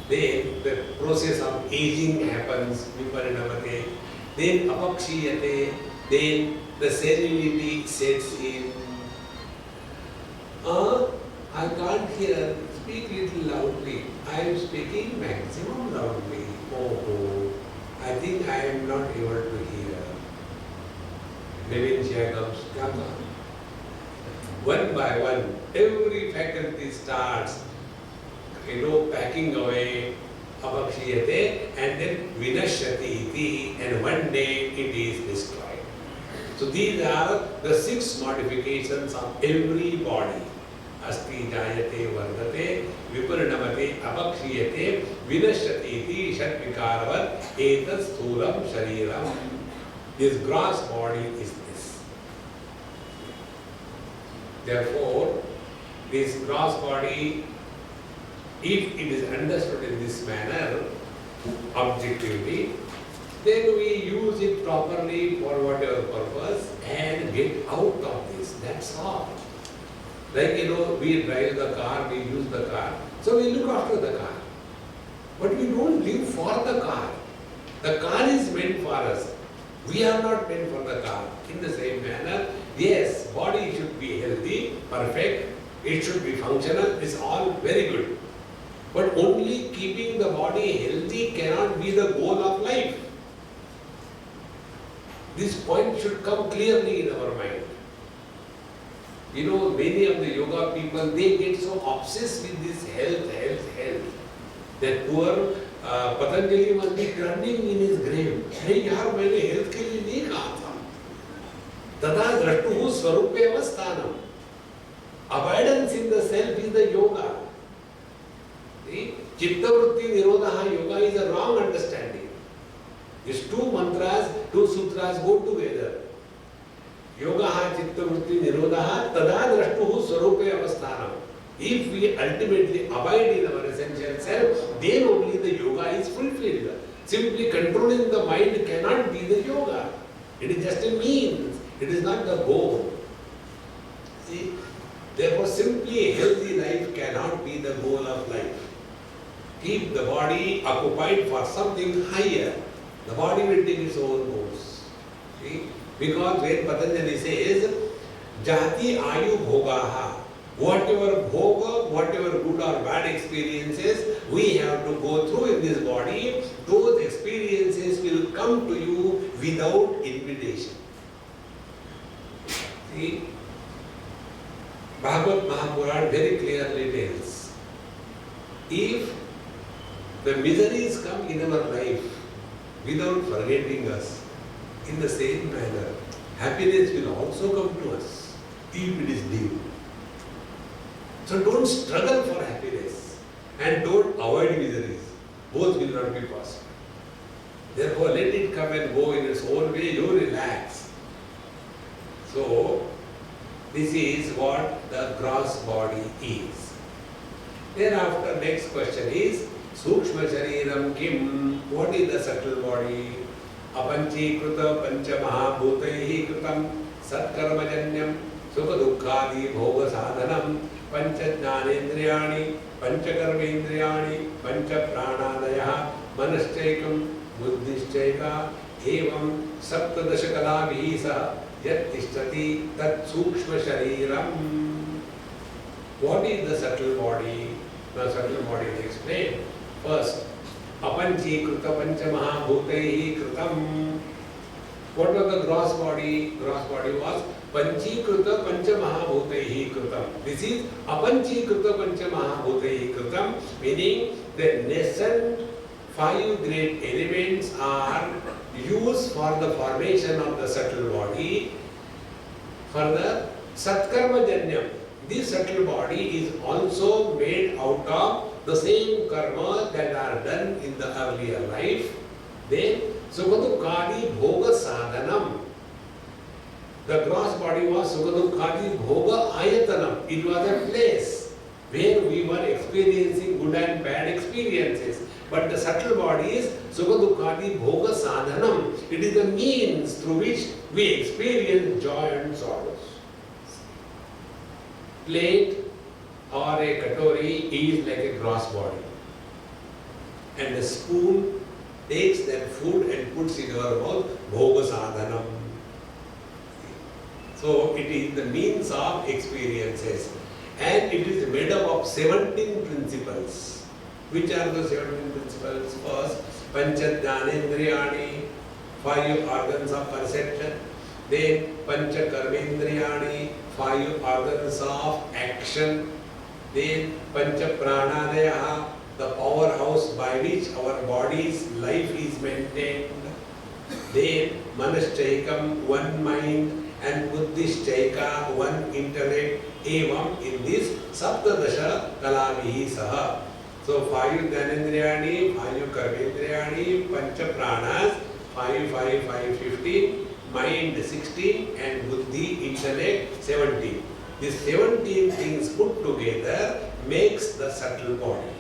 Then the process of aging happens, viparinamate. Then apakshiyate, then the senility sets in. I can't hear, speak little loudly. I am speaking maximum loudly. Oh, I think I am not able to hear. Dementia comes, come on. one by one, every faculty starts, packing away, apakshiyate, and then vinashyati iti, and one day it is destroyed. So these are the 6 modifications of every body. Asti jayate vardate, viparinamate, apakshiyate, vinashyati iti, shatvikaravat, etat sthulam shariram. This gross body is this. Therefore, this gross body, if it is understood in this manner, objectively, then we use it properly for whatever purpose and get out of this. That's all. Like, we drive the car, we use the car. So we look after the car. But we don't live for the car. The car is meant for us. We are not meant for the car. In the same manner, yes, body should be healthy, perfect, it should be functional, it's all very good. But only keeping the body healthy cannot be the goal of life. This point should come clearly in our mind. Many of the yoga people, they get so obsessed with this health. That poor Patanjali must be turning in his grave. Hey, yaar, maine health ke liye nahi kaha tha. Tada drashtuhu swarupe avasthanam. Abidance in the self is the yoga. See? Chitta vritti nirodha yoga is a wrong understanding. These 2 mantras, 2 sutras go together. Yoga chitta vritti nirodha tada drashtuhu swarupe avasthanam. If we ultimately abide in our essential self, then only the yoga is fulfilled. Simply controlling the mind cannot be the yoga. It is just a means. It is not the goal. See? Therefore, simply a healthy life cannot be the goal of life. Keep the body occupied for something higher. The body will take its own course. See? Because when Patanjali says, Jati Ayu Bhogaha, whatever bhoga, whatever good or bad experiences we have to go through in this body, those experiences will come to you without invitation. See? Bhagavad Mahapuran very clearly tells, if the miseries come in our life without forgetting us, in the same manner, happiness will also come to us if it is due. So don't struggle for happiness and don't avoid miseries. Both will not be possible. Therefore, let it come and go in its own way, you relax. So, this is what the gross body is. Thereafter, next question is, Sukshma Shariram Kim? What is the subtle body? Apanchikruta Pancha Mahabhutaihi Kritam Satkarmajanyam Sukha Dukkhadi Bhoga Sadhanam Pancha Jnanendriyani Pancha Karmendriyani Pancha Pranadaya Manaschaikam Buddhishchaika Evam Saptadashakalavihi Saha Yat Tishtati Tat Sukshma Shariram. What is the subtle body? The subtle body is explained. First, Apanchikruta Pancha Mahabhutaihi Kritam. What was the gross body? Gross body was Panchikruta Pancha Mahabhutaihi Kritam. This is Apanchikruta Pancha Mahabhutaihi Kritam, meaning the nascent 5 great elements are used for the formation of the subtle body. For the Satkarma Janyam, this subtle body is also made out of the same karma that are done in the earlier life. Then Sukhadukkadi Bhoga Sadhanam. The gross body was Sukhadukkadi Bhoga Ayatanam. It was a place where we were experiencing good and bad experiences. But the subtle body is Sukhadukkadi Bhoga Sadhanam. It is the means through which we experience joy and sorrows. Plate or a katori is like a gross body. And the spoon takes that food and puts in our mouth, Bhoga Sadhanam. So it is the means of experiences. And it is made up of 17 principles. Which are the 17 principles? First, Pancha Jnanendriyani, 5 organs of perception. Then Pancha Karmendriyani, 5 organs of action. Then Pancha Pranadaya, the powerhouse by which our body's life is maintained. Then Manashchaikam, one mind, and Buddhishchaika, one intellect. Evam, in this Saptadasha Kalavihi Saha. So 5 Dhanendriyani, 5 Karmendriyani, Pancha Pranas, 5, 15, mind 16, and Buddhi, intellect 17. These 17 things put together makes the subtle body.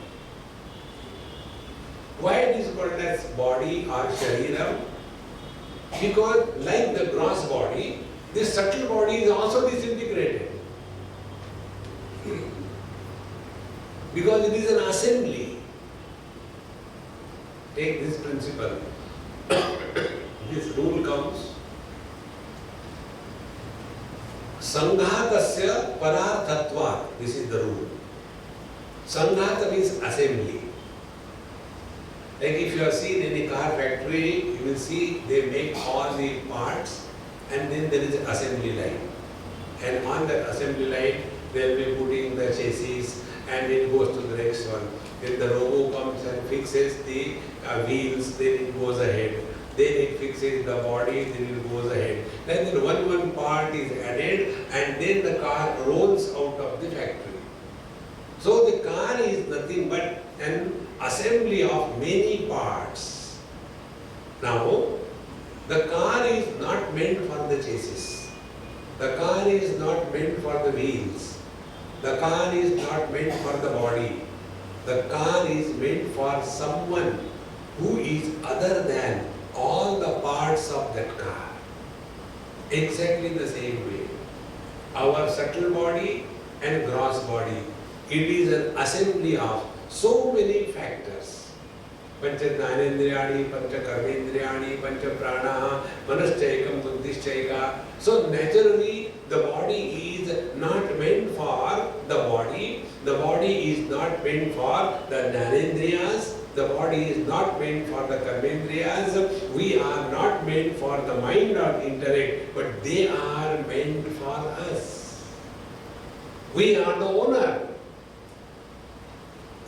Why it is called as body or shariram? Because like the gross body, this subtle body is also disintegrated. Because it is an assembly. Take this principle. This rule comes. Sanghatasya pararthatva. This is the rule. Sanghata means assembly. Like if you have seen any car factory, you will see they make all the parts and then there is an assembly line. And on that assembly line, they will be putting the chassis and it goes to the next one. Then the robo comes and fixes the wheels, then it goes ahead. Then it fixes the body, then it goes ahead. Then one part is added and then the car rolls out of the factory. So the car is nothing but an assembly of many parts. Now, the car is not meant for the chassis. The car is not meant for the wheels. The car is not meant for the body. The car is meant for someone who is other than all the parts of that car. Exactly the same way. Our subtle body and gross body, it is an assembly of so many factors. Pancha Dhanendriyani, Pancha Karmendriyani, Pancha Prana, Manashchaikam, Buddhishchaika. So naturally, the body is not meant for the body. The body is not meant for the Dhanendriyas. The body is not meant for the Karmendriyas. We are not meant for the mind or intellect, but they are meant for us. We are the owner.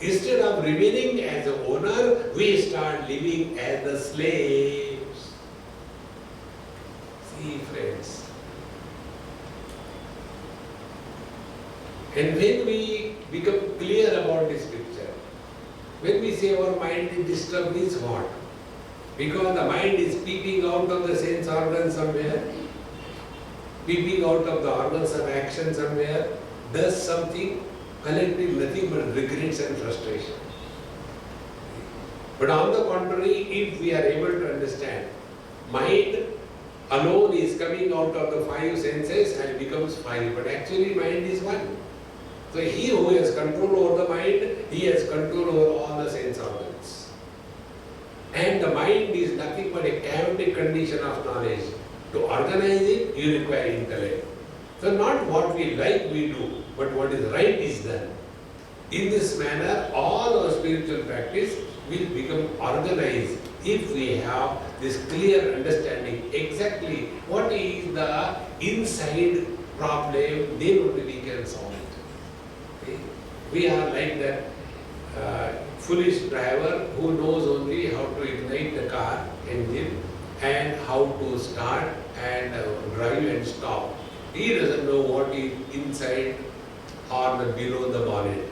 Instead of remaining as the owner, we start living as the slaves. See, friends. And when we become clear about this picture, when we say our mind is disturbed, means what? Because the mind is peeping out of the sense organ somewhere, peeping out of the organs of action somewhere, does something, collective nothing but regrets and frustration. But on the contrary, if we are able to understand, mind alone is coming out of the 5 senses and becomes 5, but actually mind is one. So he who has control over the mind, he has control over all the sense organs. And the mind is nothing but a chaotic condition of knowledge. To organize it, you require intellect. So not what we like we do, but what is right is done. In this manner, all our spiritual practice will become organized if we have this clear understanding exactly what is the inside problem, then only we can solve it. Okay? We are like that foolish driver who knows only how to ignite the car engine and how to start and drive and stop. He doesn't know what is inside or the below the bonnet.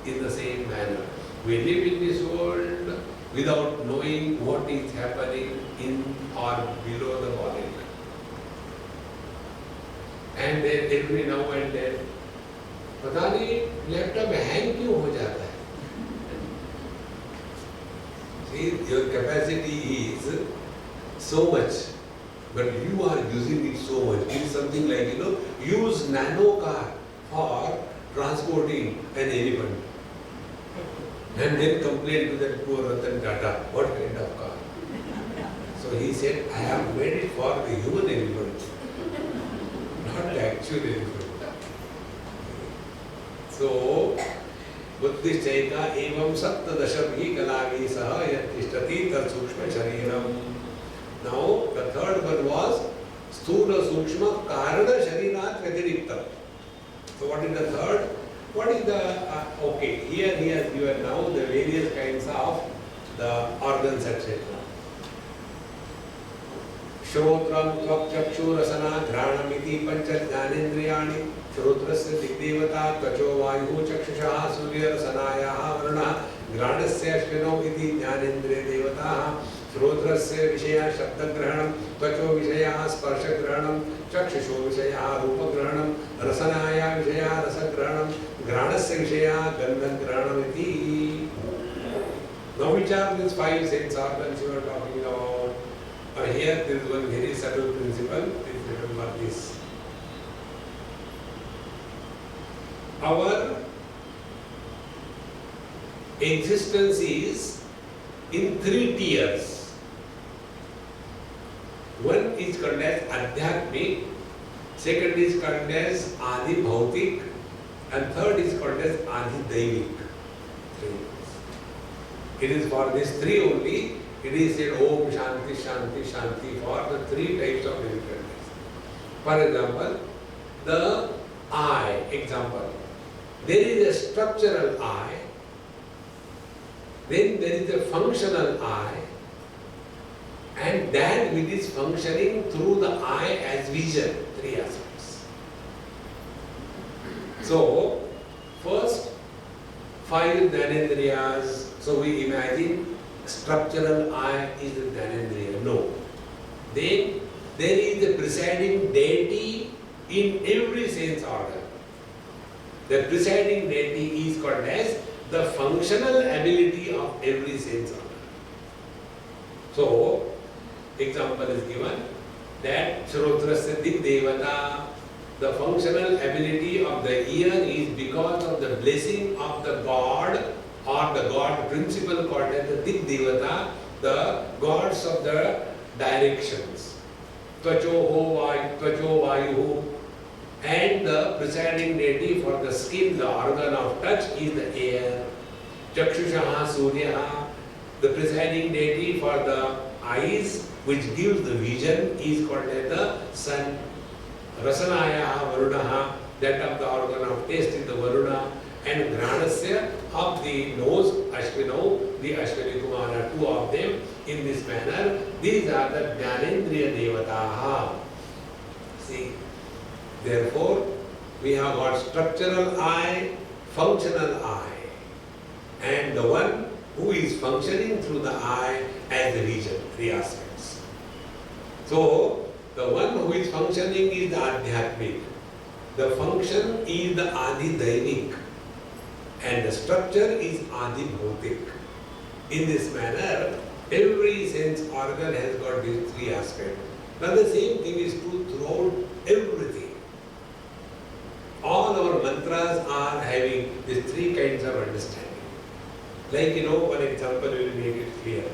In the same manner, we live in this world without knowing what is happening in or below the bonnet. And then every now and then, पता नहीं laptop hang क्यों हो जाता है? See, your capacity is so much, but you are using it so much. It is something like, use nano car for transporting an elephant. And then complain to that poor Ratan Tata, what kind of car? So he said, I have made it for the human elephant, not the actual elephant. So, Buddhishchaika evam saptadashabhi kalavi saha yattishtati tat sukshma shariram. Now, the third one was Sthula Sukshma Karana Sharirat Vyatirikta. So what is the third? What is the, okay, here he has given now the various kinds of the organs, etc. Shrotram, Tvak, Chakshu, Rasana, Dhranamiti, Pancha, Jnanendriyani, Shrotrasya, Digdevata, Tvacho, Vayu, Chakshusha, Surya, Rasanaya, Varuna, Granasya, Ashvino, Iti, Jnanendriya Devata, Shrotrasya, Vishaya, Shabdagrahanam, Tvacho, Vishaya, Sparshagrahanam, Chakshusho, Vishaya, Rupagrahanam, Rasanaya, Vishaya, Rasagrahanam, Granasya, Vishaya, Gandhagrahanam, Iti. Now which are these five sense organs you are talking about? Here there is one very subtle principle, please remember this. Our existence is in three tiers. One is called as Adhyatmik, second is called as Adi Bhautik, and third is called as Adi Daivik. It is for these three only. It is said Om Shanti Shanti Shanti for the three types of difficulties. For example, the eye example. There is a structural eye, then there is a functional eye, and that which is functioning through the eye as vision, three aspects. So, first, five Jnanendriyas. So we imagine structural eye is the Jnanendriya. No. Then there is the presiding deity in every sense organ. The presiding deity is called as the functional ability of every sense organ. So, example is given that Shrotrasya Digdevata, the functional ability of the ear is because of the blessing of the God or the God principle called as the Digdevata, the gods of the directions. Tvacho Vayu, and the presiding deity for the skin, the organ of touch is the air. Chakshusha Surya, the presiding deity for the eyes which gives the vision is called as the sun. Rasanaya Varunaha, that of the organ of taste is the Varuna, and Granasya of the nose, Ashvino, the Ashwini Kumara, two of them in this manner. These are the Jnanendriya Devataha. See, therefore, we have got structural eye, functional eye, and the one who is functioning through the eye as the vision, three aspects. So, the one who is functioning is the Adhyatmik, the function is the Adi Daivik, and the structure is Adi Bhautik. In this manner, every sense organ has got these three aspects. Now the same thing is true throughout everything. All our mantras are having these three kinds of understanding. Like, one example will make it clear.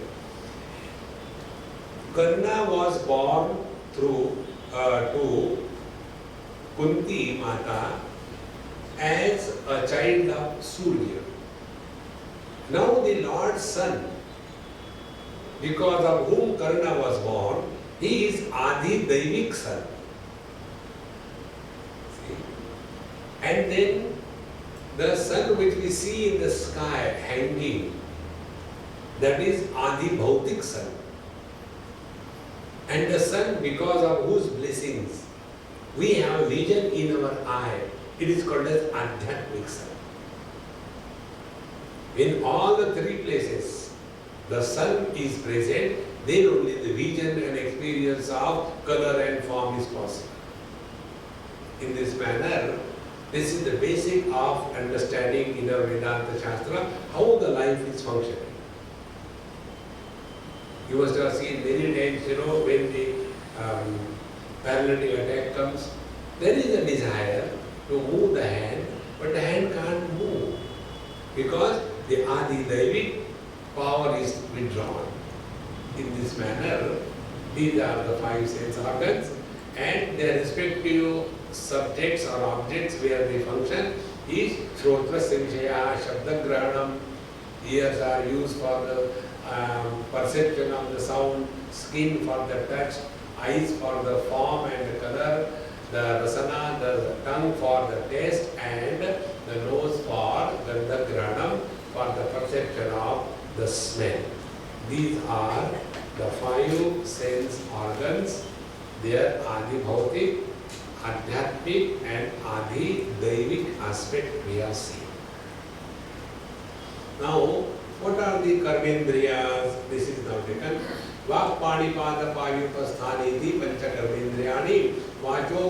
Karna was born through to Kunti Mata as a child of Surya. Now the Lord's son, because of whom Karna was born, he is Adi Daivik son. See? And then the sun which we see in the sky hanging, that is Adi Bhautik sun. And the sun, because of whose blessings we have vision in our eye, it is called as Adhyatmik sun. In all the three places, the sun is present, then only the vision and experience of color and form is possible. In this manner, this is the basic of understanding in our Vedanta Shastra, how the life is functioning. You must have seen many times, when the paralytic attack comes, there is a desire to move the hand, but the hand can't move because the Adi Daivik power is withdrawn. In this manner, these are the five sense organs and their respective subjects or objects where they function is Shrotrasya Vishaya, Shabdagrahanam. Ears are used for the perception of the sound, skin for the touch, eyes for the form and the color, the rasana, the tongue for the taste, and the nose for the granam, for the perception of the smell. These are the 5 sense organs. They are Adi Bhautik, Adhyatmik and Adi Daivik aspect we are seeing. Now, what are the karmendriyas? This is now taken. Vak pani pada payupasthani di pancha karmendriyani vacho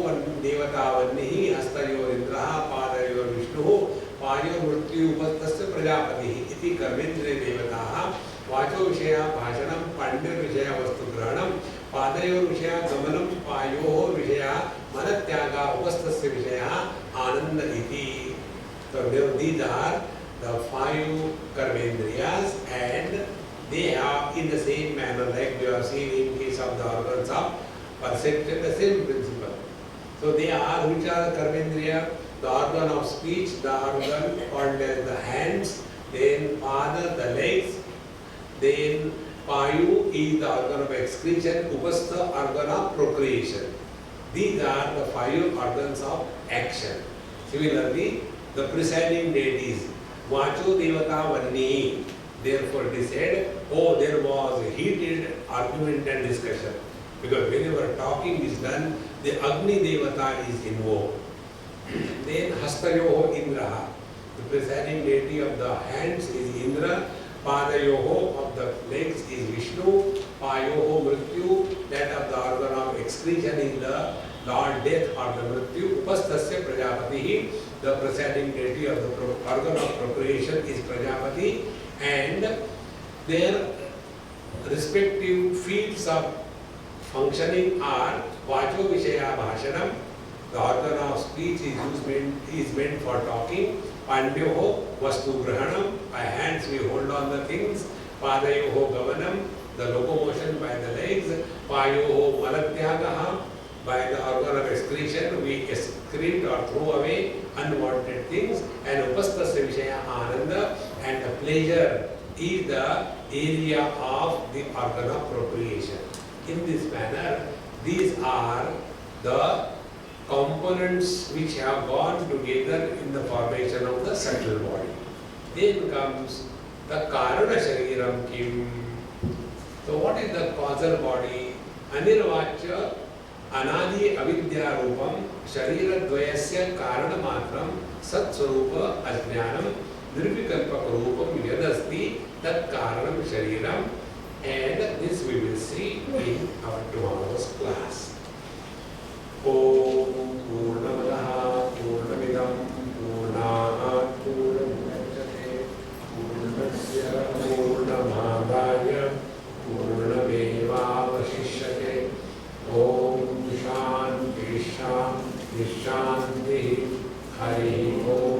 devata vannihi hastayor indraha padayor vishnuhu payor mrityu upastasya prajapatihi iti karmendriya devataha vacho vishaya bhashanam pandir vishaya vastu granam padayor vishaya gamanam payoh vishaya manatyaga upastasya vishaya ananda iti. So these are the 5 karmendriyas, and they are in the same manner like we have seen in case of the organs of perception, the same principle. So they are, which are the karmendriya? The organ of speech, the organ called as the hands, then pada, the legs, then payu is the organ of excretion, upastha organ of procreation. These are the 5 organs of action. Similarly, the presiding deities, Vacho Devata Vanni. Therefore it is said, oh, there was a heated argument and discussion. Because whenever talking is done, the Agni Devata is invoked. Then Hastayoho Indraha. The presiding deity of the hands is Indra. Padayoho of the legs is Vishnu. Payoho Mrityu, that of the organ of excretion is the Lord Death or the Mrityu. Upastasya Prajapatihi. The presiding deity of the organ of procreation is Prajapati, and their respective fields of functioning are Vacho Vishaya Bhashanam, the organ of speech is meant for talking, Pandyoho Vastu Grahanam, by hands we hold on the things, Padayoho Gavanam, the locomotion by the legs, Payoho Malatyagaha, by the organ of excretion we excrete or throw away unwanted things, and upastasya vishaya ananda, and the pleasure is the area of the organ of procreation. In this manner, these are the components which have gone together in the formation of the subtle body. Then comes the karana shariram kim. So what is the causal body? Anirvachya Anadi avidya rupam sharira dvayasya karana matram sat swarupa ajnanam nirvikalpak rupam yadasti tat karanam shariram, and this we will see in our tomorrow's class. Om Purnamadaha Purnamidam Purnat Purnamudachyate Purnasya Purnamadaya Purnamevavashishyate. Om Shanti Shanti Shanti Hari Om.